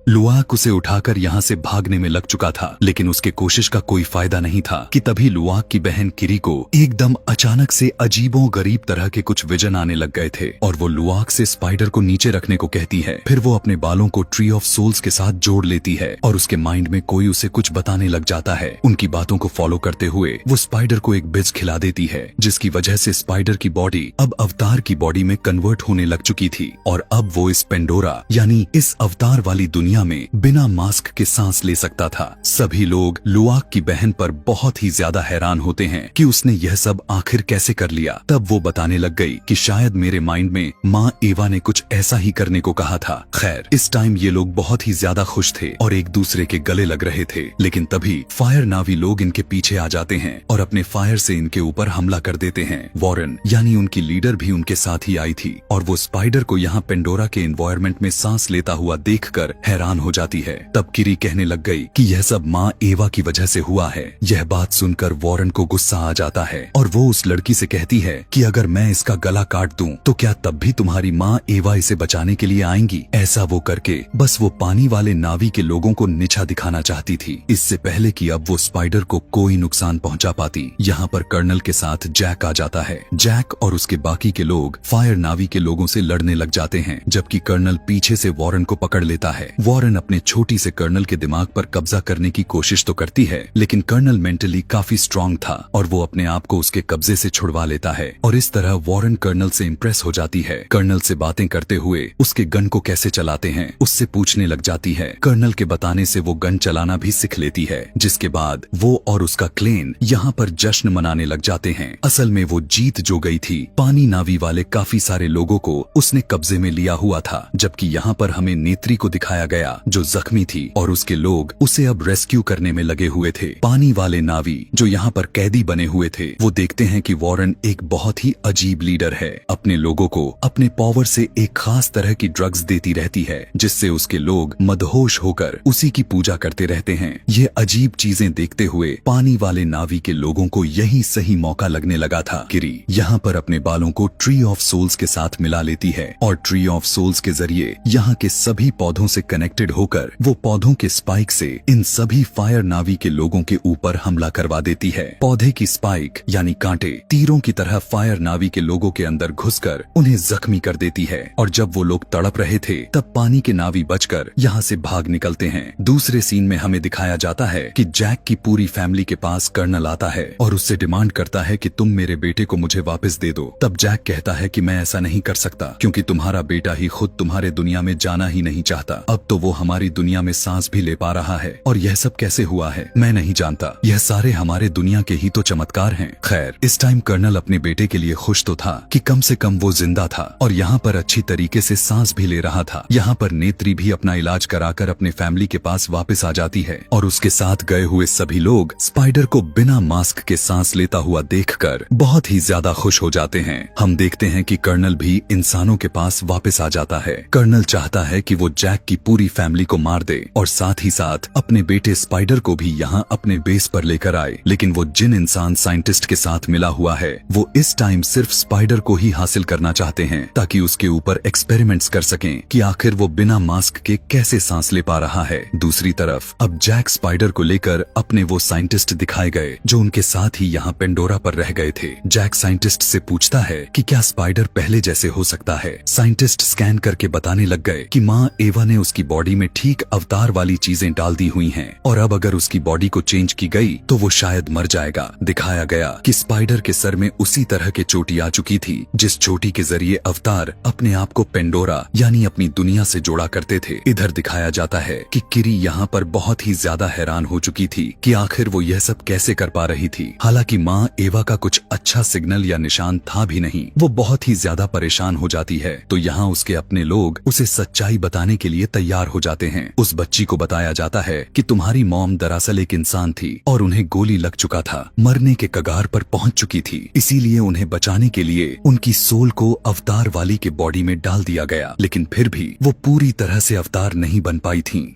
लुआक उसे उठाकर यहाँ से भागने में लग चुका था, लेकिन उसके कोशिश का कोई फायदा नहीं था कि तभी लुआक की बहन किरी को एकदम अचानक से अजीबो गरीब तरह के कुछ विजन आने लग गए थे और वो लुआक से स्पाइडर को नीचे रखने को कहती है। फिर वो अपने बालों को ट्री ऑफ सोल्स के साथ जोड़ लेती है और उसके माइंड में कोई उसे कुछ बताने लग जाता है। उनकी बातों को फॉलो करते हुए वो स्पाइडर को एक बिज खिला देती है, जिसकी वजह से स्पाइडर की बॉडी अब अवतार की बॉडी में कन्वर्ट होने लग चुकी थी और अब वो इस पेंडोरा यानी इस अवतार वाली दुनिया में बिना मास्क के सांस ले सकता था। सभी लोग लुआक की बहन पर बहुत ही ज्यादा हैरान होते हैं कि उसने यह सब आखिर कैसे कर लिया। तब वो बताने लग गई कि शायद मेरे माइंड में माँ एवा ने कुछ ऐसा ही करने को कहा था। खैर, इस टाइम ये लोग बहुत ही ज्यादा खुश थे और एक दूसरे के गले लग रहे थे, लेकिन तभी फायर नावी लोग इनके पीछे आ जाते हैं और अपने फायर से इनके ऊपर हमला कर देते हैं। वॉरेन यानी उनकी लीडर भी उनके साथ ही आई थी और वो स्पाइडर को यहाँ पेंडोरा के एनवायरमेंट में सांस लेता हुआ देखकर हैरान हो जाती है। तब किरी कहने लग गई कि यह सब माँ एवा की वजह से हुआ है। यह बात सुनकर वॉरेन को गुस्सा आ जाता है और वो उस लड़की से कहती है कि अगर मैं इसका गला काट दूं तो क्या तब भी तुम्हारी माँ एवा इसे बचाने के लिए आएंगी। ऐसा वो करके बस वो पानी वाले नावी के लोगों को नीचा दिखाना चाहती थी, इससे पहले कि अब वो स्पाइडर को कोई नुकसान पहुंचा पाती। यहाँ पर कर्नल के साथ जैक आ जाता है। जैक और उसके बाकी के लोग फायर नावी के लोगों से लड़ने लग जाते हैं, जबकि कर्नल पीछे से वॉरेन को पकड़ लेता है। वॉरेन अपने छोटी से कर्नल के दिमाग पर कब्जा करने की कोशिश तो करती है, लेकिन कर्नल मेंटली काफी स्ट्रांग था और वो अपने आप को उसके कब्जे से छुड़वा लेता है और इस तरह वॉरेन कर्नल से इम्प्रेस हो जाती है। कर्नल से बातें करते हुए उसके गन को कैसे चलाते हैं उससे पूछने लग जाती है। कर्नल के बताने से वो गन चलाना भी सीख लेती है, जिसके बाद वो और उसका क्लेन यहाँ पर जश्न मनाने लग जाते हैं। असल में वो जीत जो गई थी, पानी नावी वाले काफी सारे लोगों को उसने कब्जे में लिया हुआ था, जबकि यहाँ पर हमें नेत्री को दिखाया गया जो जख्मी थी और उसके लोग उसे अब रेस्क्यू करने में लगे हुए थे। पानी वाले नावी जो यहाँ पर कैदी बने हुए थे वो देखते हैं कि वॉरेन एक बहुत ही अजीब लीडर है। अपने लोगों को अपने पावर से एक खास तरह की ड्रग्स देती रहती है, जिससे उसके लोग मदहोश होकर उसी की पूजा करते रहते हैं। ये अजीब चीजें देखते हुए पानी वाले नावी के लोगों को यही सही मौका लगने लगा था। किरी यहाँ पर अपने बालों को ट्री ऑफ सोल्स के साथ मिला लेती है और ट्री ऑफ सोल्स के जरिए यहाँ के सभी पौधों से कनेक्टेड होकर वो पौधों के स्पाइक से इन सभी फायर नावी के लोगों के ऊपर हमला करवा देती है। पौधे की स्पाइक यानी कांटे तीरों की तरह फायर नावी के लोगों के अंदर घुसकर उन्हें जख्मी कर देती है और जब वो लोग तड़प रहे थे तब पानी के नावी बचकर यहाँ से भाग निकलते हैं। दूसरे सीन में हमें दिखाया जाता है कि जैक की पूरी फैमिली के पास कर्नल आता है और उससे डिमांड करता है कि तुम मेरे बेटे को मुझे वापस दे दो। तब जैक कहता है कि मैं ऐसा नहीं कर सकता क्योंकि तुम्हारा बेटा ही खुद तुम्हारे दुनिया में जाना ही नहीं चाहता। अब तो वो हमारी दुनिया में सांस भी ले पा रहा है और यह सब कैसे हुआ है मैं नहीं जानता। यह सारे हमारे दुनिया के ही तो चमत्कार हैं। खैर, इस टाइम कर्नल अपने बेटे के लिए खुश तो था कि कम से कम वो जिंदा था और यहाँ पर अच्छी तरीके से सांस भी ले रहा था। यहाँ पर नेत्री भी अपना इलाज कराकर अपने फैमिली के पास वापस आ जाती है और उसके साथ गए हुए सभी लोग स्पाइडर को बिना मास्क के सांस लेता हुआ देखकर बहुत ही ज्यादा खुश हो जाते हैं। हम देखते हैं कि कर्नल भी इंसानों के पास वापस आ जाता है। कर्नल चाहता है कि वो जैक की पूरी फैमिली को मार दे और साथ ही साथ अपने बेटे स्पाइडर को भी यहाँ अपने बेस पर लेकर आए, लेकिन वो जिन इंसान साइंटिस्ट के साथ मिला हुआ है वो इस टाइम सिर्फ स्पाइडर को ही हासिल करना चाहते हैं ताकि उसके ऊपर एक्सपेरिमेंट्स कर सकें कि आखिर वो बिना मास्क के कैसे सांस ले पा रहा है। दूसरी तरफ अब जैक स्पाइडर को लेकर अपने वो साइंटिस्ट दिखाए गए जो उनके साथ ही यहाँ पेंडोरा पर रह गए थे। जैक साइंटिस्ट से पूछता है कि क्या स्पाइडर पहले जैसे हो सकता है। साइंटिस्ट स्कैन करके बताने लग गए कि माँ एवा ने उसकी बॉडी में ठीक अवतार वाली चीजें डाल दी हुई हैं और अब अगर उसकी बॉडी को चेंज की गई तो वो शायद मर जाएगा। दिखाया गया कि स्पाइडर के सर में उसी तरह की चोटी आ चुकी थी जिस चोटी के जरिए अवतार अपने आप को पेंडोरा यानी अपनी दुनिया से जोड़ा करते थे। इधर दिखाया जाता है कि किरी यहाँ पर बहुत ही ज्यादा हैरान हो चुकी थी कि आखिर वो यह सब कैसे कर पा रही थी। हालांकि माँ एवा का कुछ अच्छा सिग्नल या निशान था भी नहीं। वो बहुत ही ज्यादा परेशान हो जाती है तो यहाँ उसके अपने लोग उसे सच्चाई बताने के लिए तैयार हो जाते हैं। उस बच्ची को बताया जाता है कि तुम्हारी मॉम दरअसल एक इंसान थी और उन्हें गोली लग चुका था, मरने के कगार पर पहुंच चुकी थी, इसीलिए उन्हें बचाने के लिए उनकी सोल को अवतार वाली के बॉडी में डाल दिया गया, लेकिन फिर भी वो पूरी तरह से अवतार नहीं बन पाई थी।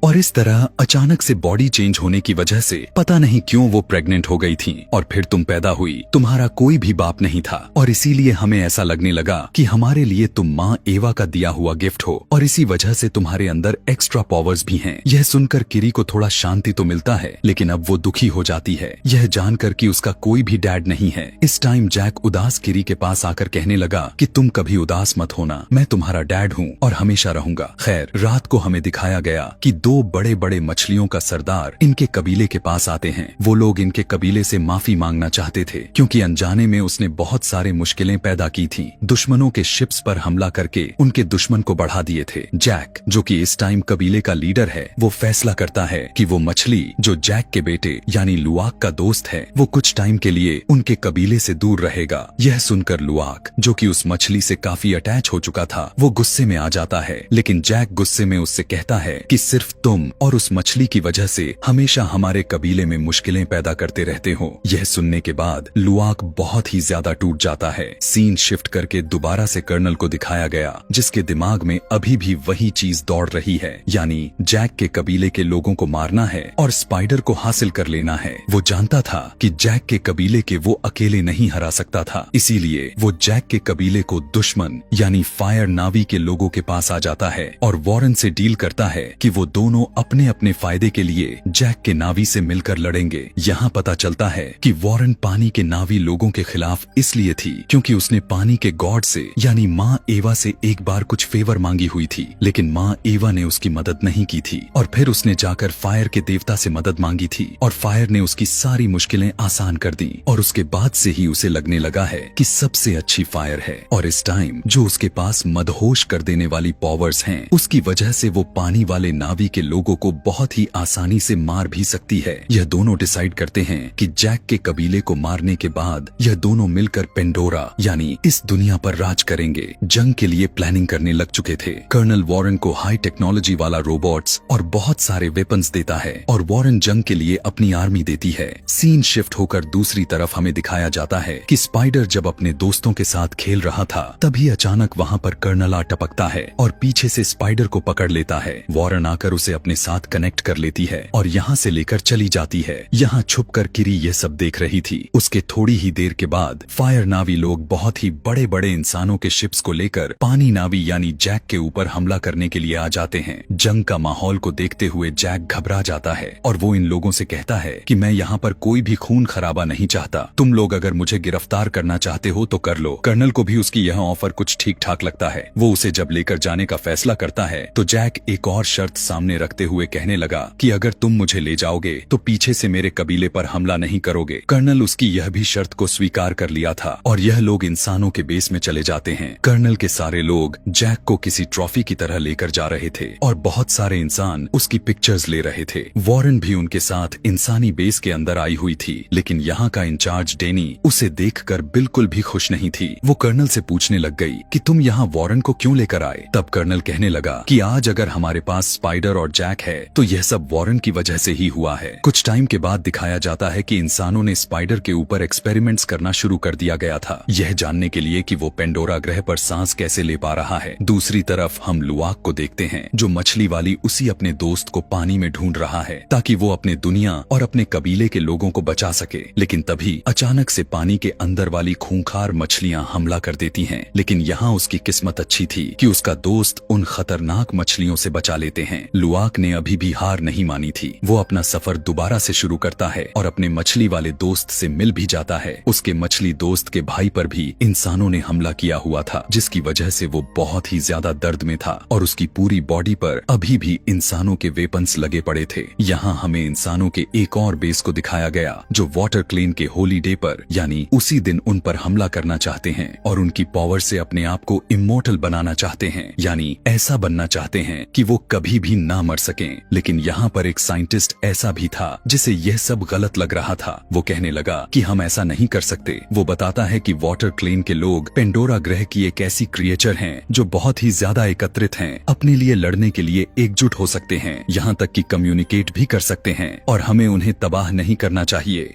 और इस तरह अचानक से बॉडी चेंज होने की वजह से पता नहीं क्यों वो प्रेग्नेंट हो गई थी और फिर तुम पैदा हुई। तुम्हारा कोई भी बाप नहीं था और इसीलिए हमें ऐसा लगने लगा कि हमारे लिए तुम माँ एवा का दिया हुआ गिफ्ट हो और इसी वजह से तुम्हारे अंदर एक्स्ट्रा पावर्स भी हैं। यह सुनकर किरी को थोड़ा शांति तो मिलता है, लेकिन अब वो दुखी हो जाती है यह जानकर कि उसका कोई भी डैड नहीं है। इस टाइम जैक उदास किरी के पास आकर कहने लगा कि तुम कभी उदास मत होना, मैं तुम्हारा डैड हूँ और हमेशा रहूंगा। खैर, रात को हमें दिखाया गया कि दो बड़े बड़े मछलियों का सरदार इनके कबीले के पास आते हैं। वो लोग इनके कबीले से माफी मांगना चाहते थे क्योंकि अनजाने में उसने बहुत सारे मुश्किलें पैदा की थी। दुश्मनों के शिप्स पर हमला करके उनके दुश्मन को बढ़ा दिए थे। जैक, जो कि इस टाइम कबीले का लीडर है, वो फैसला करता है कि वो मछली जो जैक के बेटे यानी लुआक का दोस्त है, वो कुछ टाइम के लिए उनके कबीले से दूर रहेगा। यह सुनकर लुआक, जो कि उस मछली से काफी अटैच हो चुका था, वो गुस्से में आ जाता है, लेकिन जैक गुस्से में उससे कहता है कि सिर्फ तुम और उस मछली की वजह से हमेशा हमारे कबीले में मुश्किलें पैदा करते रहते हो। यह सुनने के बाद लुआक बहुत ही ज्यादा टूट जाता है। सीन शिफ्ट करके दोबारा से कर्नल को दिखाया गया जिसके दिमाग में अभी भी वही चीज दौड़ रही है, यानी जैक के कबीले के लोगों को मारना है और स्पाइडर को हासिल कर लेना है। वो जानता था कि जैक के कबीले के वो अकेले नहीं हरा सकता था, इसीलिए वो जैक के कबीले को दुश्मन यानी फायर नावी के लोगों के पास आ जाता है और वॉरेन से डील करता है कि वो दोनों अपने अपने फायदे के लिए जैक के नावी से मिलकर लड़ेंगे। यहाँ पता चलता है कि वॉरेन पानी के नावी लोगों के खिलाफ इसलिए थी क्योंकि उसने पानी के गॉड से यानी माँ एवा से एक बार कुछ फेवर मांगी हुई थी, लेकिन माँ एवा ने उसकी मदद नहीं की थी और फिर उसने जाकर फायर के देवता से मदद मांगी थी और फायर ने उसकी सारी मुश्किलें आसान कर दी और उसके बाद से ही उसे लगने लगा है कि सबसे अच्छी फायर है और इस टाइम जो उसके पास मदहोश कर देने वाली पावर्स हैं, उसकी वजह से वो पानी वाले नावी के लोगों को बहुत ही आसानी से मार भी सकती है। यह दोनों डिसाइड करते हैं कि जैक के कबीले को मारने के बाद यह दोनों मिलकर पेंडोरा यानी इस दुनिया पर राज करेंगे। जंग के लिए प्लानिंग करने लग चुके थे। कर्नल वॉरेन को हाई टेक्नोलॉजी वाला रोबोट्स और बहुत सारे वेपन्स देता है और वॉरेन जंग के लिए अपनी आर्मी देती है। सीन शिफ्ट होकर दूसरी तरफ हमें दिखाया जाता है कि स्पाइडर जब अपने दोस्तों के साथ खेल रहा था तभी अचानक वहाँ पर कर्नल आ टपकता है और पीछे से स्पाइडर को पकड़ लेता है। वॉरेन आकर उसे अपने साथ कनेक्ट कर लेती है और यहाँ से लेकर चली जाती है। यहाँ छुपकर किरी ये सब देख रही थी। उसके थोड़ी ही देर के बाद फायर नावी लोग बहुत ही बड़े बड़े इंसानों के शिप्स को लेकर पानी नावी यानी जैक के ऊपर हमला करने के लिए आ जाते हैं। जंग का माहौल को देखते हुए जैक घबरा जाता है और वो इन लोगों से कहता है कि मैं यहाँ पर कोई भी खून खराबा नहीं चाहता, तुम लोग अगर मुझे गिरफ्तार करना चाहते हो तो कर लो। कर्नल को भी उसकी यह ऑफर कुछ ठीक ठाक लगता है। वो उसे जब लेकर जाने का फैसला करता है तो जैक एक और शर्त सामने रखते हुए कहने लगा कि अगर तुम मुझे ले जाओगे तो पीछे से मेरे कबीले पर हमला नहीं करोगे। कर्नल उसकी यह भी शर्त को स्वीकार कर लिया था और यह लोग इंसानों के बेस में चले जाते हैं। कर्नल के सारे लोग जैक को किसी ट्रॉफी की तरह लेकर जा रहे थे और बहुत सारे इंसान उसकी पिक्चर्स ले रहे थे। वॉरेन भी उनके साथ इंसानी बेस के अंदर आई हुई थी, लेकिन यहाँ का इंचार्ज डेनी उसे देखकर बिल्कुल भी खुश नहीं थी। वो कर्नल से पूछने लग गई कि तुम यहाँ वॉरेन को क्यों लेकर आए। तब कर्नल कहने लगा कि आज अगर हमारे पास स्पाइडर और जैक है तो यह सब वॉरेन की वजह से ही हुआ है। कुछ टाइम के बाद दिखाया जाता है कि इंसानों ने स्पाइडर के ऊपर एक्सपेरिमेंट्स करना शुरू कर दिया गया था, यह जानने के लिए कि वो पेंडोरा ग्रह पर सांस कैसे ले पा रहा है। दूसरी तरफ हम लुआक को देखते हैं जो मछली वाली उसी अपने दोस्त को पानी में ढूंढ रहा है ताकि वो अपने दुनिया और अपने कबीले के लोगों को बचा सके। लेकिन तभी अचानक से पानी के अंदर वाली खूंखार मछलियां हमला कर देती हैं। लेकिन यहाँ उसकी किस्मत अच्छी थी कि उसका दोस्त उन खतरनाक मछलियों से बचा लेते हैं। लुआक लुआक ने अभी भी हार नहीं मानी थी। वो अपना सफर दोबारा से शुरू करता है और अपने मछली वाले दोस्त से मिल भी जाता है। उसके मछली दोस्त के भाई पर भी इंसानों ने हमला किया हुआ था, जिसकी वजह से वो बहुत ही ज्यादा दर्द में था और उसकी पूरी बॉडी पर अभी भी इंसानों के वेपन्स लगे पड़े थे। यहाँ हमें इंसानों के एक और बेस को दिखाया गया जो वाटर क्लेन के होली डे पर यानी उसी दिन उन पर हमला करना चाहते हैं और उनकी पावर से अपने आप को इमोर्टल बनाना चाहते हैं, यानी ऐसा बनना चाहते हैं कि वो कभी भी ना मर सकें। लेकिन यहाँ पर एक साइंटिस्ट ऐसा भी था जिसे यह सब गलत लग रहा था। वो कहने लगा कि हम ऐसा नहीं कर सकते। वो बताता है कि वाटर क्लेन के लोग पेंडोरा ग्रह की एक ऐसी क्रिएचर हैं जो बहुत ही ज्यादा एकत्रित हैं, अपने लिए लड़ने के लिए एकजुट हो सकते हैं, यहाँ तक कि कम्युनिकेट भी कर सकते हैं और हमें उन्हें तबाह नहीं करना चाहिए।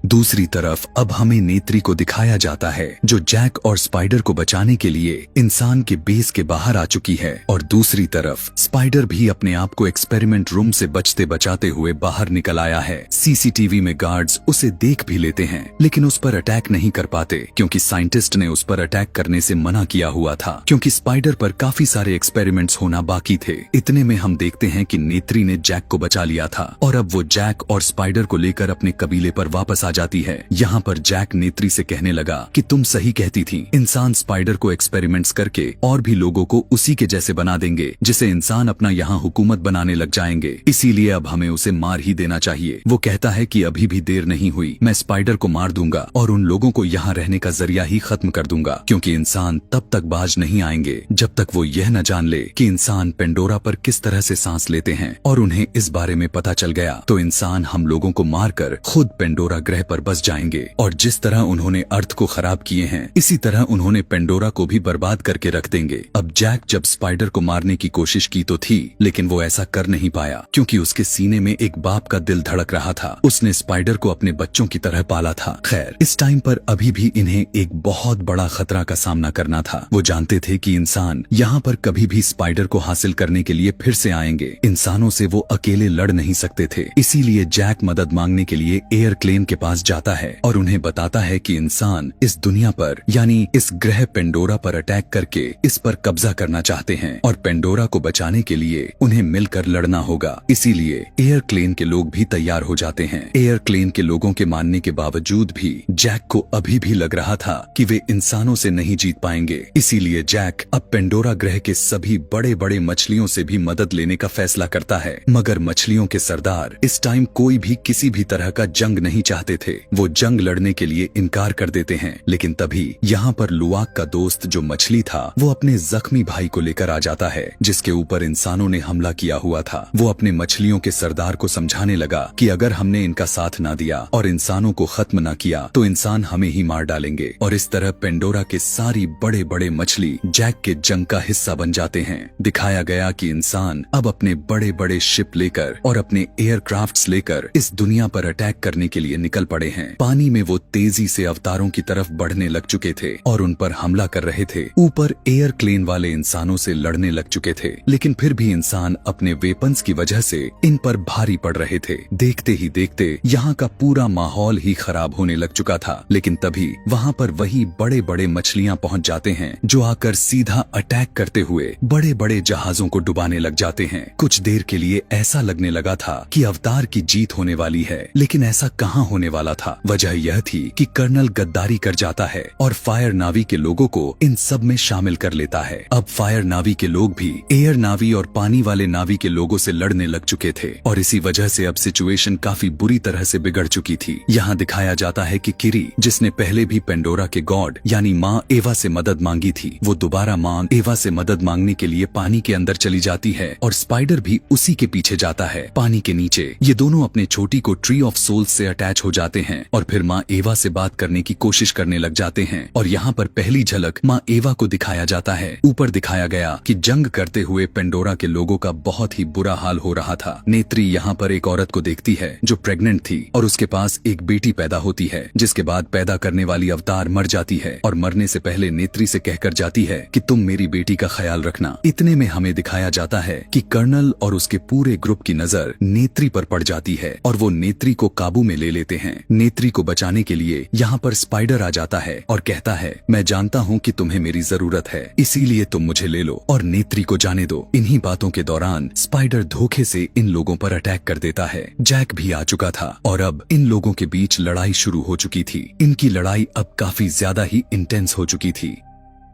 दूसरी तरफ अब हमें नेत्री को दिखाया जाता है जो जैक और स्पाइडर को बचाने के लिए इंसान के बेस के बाहर आ चुकी है और दूसरी तरफ स्पाइडर भी अपने आप को एक्सपेरिमेंट रूम से बचते बचाते हुए बाहर निकल आया है। सीसीटीवी में गार्ड्स उसे देख भी लेते हैं लेकिन उस पर अटैक नहीं कर पाते क्योंकि साइंटिस्ट ने उस पर अटैक करने से मना किया हुआ था, क्योंकि स्पाइडर पर काफी सारे एक्सपेरिमेंट्स होना बाकी थे। इतने में हम देखते हैं कि नेत्री ने जैक को बचा लिया था और अब वो जैक और स्पाइडर को लेकर अपने कबीले पर वापस जाती है। यहाँ पर जैक नेत्री से कहने लगा कि तुम सही कहती थी, इंसान स्पाइडर को एक्सपेरिमेंट्स करके और भी लोगों को उसी के जैसे बना देंगे जिसे इंसान अपना यहाँ हुकूमत बनाने लग जाएंगे, इसीलिए अब हमें उसे मार ही देना चाहिए। वो कहता है कि अभी भी देर नहीं हुई, मैं स्पाइडर को मार दूंगा और उन लोगों को यहाँ रहने का जरिया ही खत्म कर दूंगा, क्योंकि इंसान तब तक बाज नहीं आएंगे जब तक वो यह न जान ले कि इंसान पेंडोरा पर किस तरह से सांस लेते हैं। और उन्हें इस बारे में पता चल गया तो इंसान हम लोगों को मारकर खुद पेंडोरा ग्रह पर बस जाएंगे और जिस तरह उन्होंने अर्थ को खराब किए हैं इसी तरह उन्होंने पेंडोरा को भी बर्बाद करके रख देंगे। अब जैक जब स्पाइडर को मारने की कोशिश की तो थी लेकिन वो ऐसा कर नहीं पाया क्योंकि उसके सीने में एक बाप का दिल धड़क रहा था। उसने स्पाइडर को अपने बच्चों की तरह पाला था। खैर, इस टाइम पर अभी भी इन्हें एक बहुत बड़ा खतरा का सामना करना था। वो जानते थे कि इंसान यहाँ पर कभी भी स्पाइडर को हासिल करने के लिए फिर से आएंगे। इंसानों से वो अकेले लड़ नहीं सकते थे, इसीलिए जैक मदद मांगने के लिए एयर क्लेन के पास जाता है और उन्हें बताता है कि इंसान इस दुनिया पर यानी इस ग्रह पेंडोरा पर अटैक करके इस पर कब्जा करना चाहते हैं और पेंडोरा को बचाने के लिए उन्हें मिलकर लड़ना होगा। इसीलिए एयर क्लेन के लोग भी तैयार हो जाते हैं। एयर क्लेन के लोगों के मानने के बावजूद भी जैक को अभी भी लग रहा था कि वे इंसानों से नहीं जीत पाएंगे। इसीलिए जैक अब पेंडोरा ग्रह के सभी बड़े बड़े मछलियों से भी मदद लेने का फैसला करता है। मगर मछलियों के सरदार इस टाइम कोई भी किसी भी तरह का जंग नहीं चाहते थे। वो जंग लड़ने के लिए इनकार कर देते हैं। लेकिन तभी यहाँ पर लुआक का दोस्त जो मछली था वो अपने जख्मी भाई को लेकर आ जाता है जिसके ऊपर इंसानों ने हमला किया हुआ था। वो अपने मछलियों के सरदार को समझाने लगा कि अगर हमने इनका साथ ना दिया और इंसानों को खत्म ना किया तो इंसान हमें ही मार डालेंगे। और इस तरह पेंडोरा के सारी बड़े बड़े मछली जैक के जंग का हिस्सा बन जाते हैं। दिखाया गया कि इंसान अब अपने बड़े बड़े शिप लेकर और अपने एयरक्राफ्ट्स लेकर इस दुनिया पर अटैक करने के लिए निकल पड़े हैं। पानी में वो तेजी से अवतारों की तरफ बढ़ने लग चुके थे और उन पर हमला कर रहे थे। ऊपर एयर क्लेन वाले इंसानों से लड़ने लग चुके थे, लेकिन फिर भी इंसान अपने वेपन्स की वजह से इन पर भारी पड़ रहे थे। देखते ही देखते यहाँ का पूरा माहौल ही खराब होने लग चुका था। लेकिन तभी वहाँ पर वही बड़े बड़े मछलियाँ पहुँच जाते हैं जो आकर सीधा अटैक करते हुए बड़े बड़े जहाजों को डुबाने लग जाते हैं। कुछ देर के लिए ऐसा लगने लगा था कि अवतार की जीत होने वाली है, लेकिन ऐसा कहाँ होने वाला था। वजह यह थी कि कर्नल गद्दारी कर जाता है और फायर नावी के लोगों को इन सब में शामिल कर लेता है। अब फायर नावी के लोग भी एयर नावी और पानी वाले नावी के लोगों से लड़ने लग चुके थे और इसी वजह से अब सिचुएशन काफी बुरी तरह से बिगड़ चुकी थी। यहाँ दिखाया जाता है कि किरी, जिसने पहले भी पेंडोरा के गॉड यानी माँ एवा से मदद मांगी थी, वो दोबारा माँ एवा से मदद मांगने के लिए पानी के अंदर चली जाती है और स्पाइडर भी उसी के पीछे जाता है। पानी के नीचे ये दोनों अपने छोटी को ट्री ऑफ सोल्स से अटैच हो जाते हैं और फिर माँ एवा से बात करने की कोशिश करने लग जाते हैं। और यहाँ पर पहली झलक माँ एवा को दिखाया जाता है। ऊपर दिखाया गया कि जंग करते हुए पेंडोरा के लोगों का बहुत ही बुरा हाल हो रहा था। नेत्री यहाँ पर एक औरत को देखती है जो प्रेग्नेंट थी और उसके पास एक बेटी पैदा होती है, जिसके बाद पैदा करने वाली अवतार मर जाती है और मरने से पहले नेत्री से कहकर जाती है कि तुम मेरी बेटी का ख्याल रखना। इतने में हमें दिखाया जाता है कि कर्नल और उसके पूरे ग्रुप की नजर नेत्री पर पड़ जाती है और वो नेत्री को काबू में ले लेते हैं। नेत्री को बचाने के लिए यहाँ पर स्पाइडर आ जाता है और कहता है, मैं जानता हूँ कि तुम्हें मेरी जरूरत है, इसीलिए तुम मुझे ले लो और नेत्री को जाने दो। इन्हीं बातों के दौरान स्पाइडर धोखे से इन लोगों पर अटैक कर देता है। जैक भी आ चुका था और अब इन लोगों के बीच लड़ाई शुरू हो चुकी थी। इनकी लड़ाई अब काफी ज्यादा ही इंटेंस हो चुकी थी।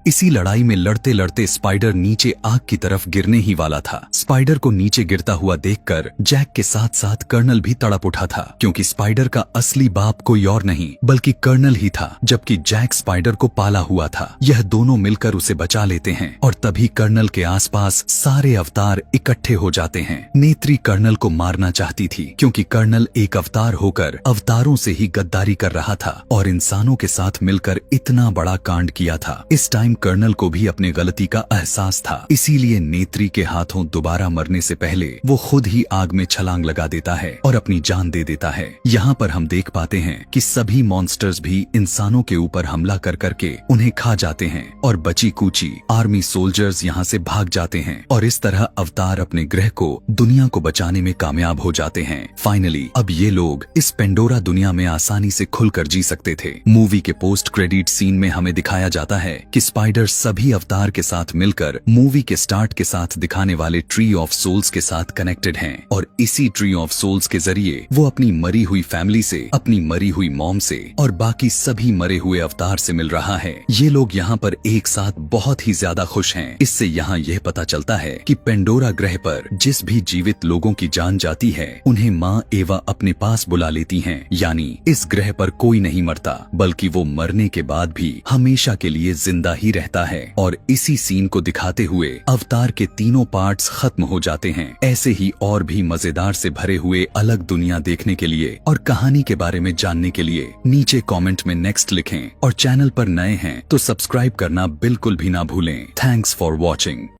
इसी लड़ाई में लड़ते लड़ते स्पाइडर नीचे आग की तरफ गिरने ही वाला था। स्पाइडर को नीचे गिरता हुआ देखकर जैक के साथ साथ कर्नल भी तड़प उठा था, क्योंकि स्पाइडर का असली बाप कोई और नहीं बल्कि कर्नल ही था, जबकि जैक स्पाइडर को पाला हुआ था। यह दोनों मिलकर उसे बचा लेते हैं और तभी कर्नल के आसपास सारे अवतार इकट्ठे हो जाते हैं। नेत्री कर्नल को मारना चाहती थी, क्योंकि कर्नल एक अवतार होकर अवतारों से ही गद्दारी कर रहा था और इंसानों के साथ मिलकर इतना बड़ा कांड किया था। इस टाइम कर्नल को भी अपनी गलती का एहसास था, इसीलिए नेत्री के हाथों दोबारा मरने से पहले वो खुद ही आग में छलांग लगा देता है और अपनी जान दे देता है। यहाँ पर हम देख पाते हैं कि सभी मॉन्स्टर्स भी इंसानों के ऊपर हमला कर करके उन्हें खा जाते हैं और बची कूची आर्मी सोल्जर्स यहाँ से भाग जाते हैं और इस तरह अवतार अपने ग्रह को, दुनिया को बचाने में कामयाब हो जाते हैं। फाइनली अब ये लोग इस पेंडोरा दुनिया में आसानी से खुलकर जी सकते थे। मूवी के पोस्ट क्रेडिट सीन में हमें दिखाया जाता है कि स्पाइडर सभी अवतार के साथ मिलकर मूवी के स्टार्ट के साथ दिखाने वाले ट्री ऑफ सोल्स के साथ कनेक्टेड हैं और इसी ट्री ऑफ सोल्स के जरिए वो अपनी मरी हुई फैमिली से, अपनी मरी हुई मॉम से और बाकी सभी मरे हुए अवतार से मिल रहा है। ये लोग यहाँ पर एक साथ बहुत ही ज्यादा खुश हैं। इससे यहाँ यह पता चलता है कि पेंडोरा ग्रह पर जिस भी जीवित लोगों की जान जाती है उन्हें माँ एवा अपने पास बुला लेती हैं। यानी इस ग्रह पर कोई नहीं मरता, बल्कि वो मरने के बाद भी हमेशा के लिए जिंदा ही रहता है। और इसी सीन को दिखाते हुए अवतार के तीनों पार्ट्स खत्म हो जाते हैं। ऐसे ही और भी मजेदार से भरे हुए अलग दुनिया देखने के लिए और कहानी के बारे में जानने के लिए नीचे कमेंट में नेक्स्ट लिखें और चैनल पर नए हैं तो सब्सक्राइब करना बिल्कुल भी ना भूलें। Thanks for watching.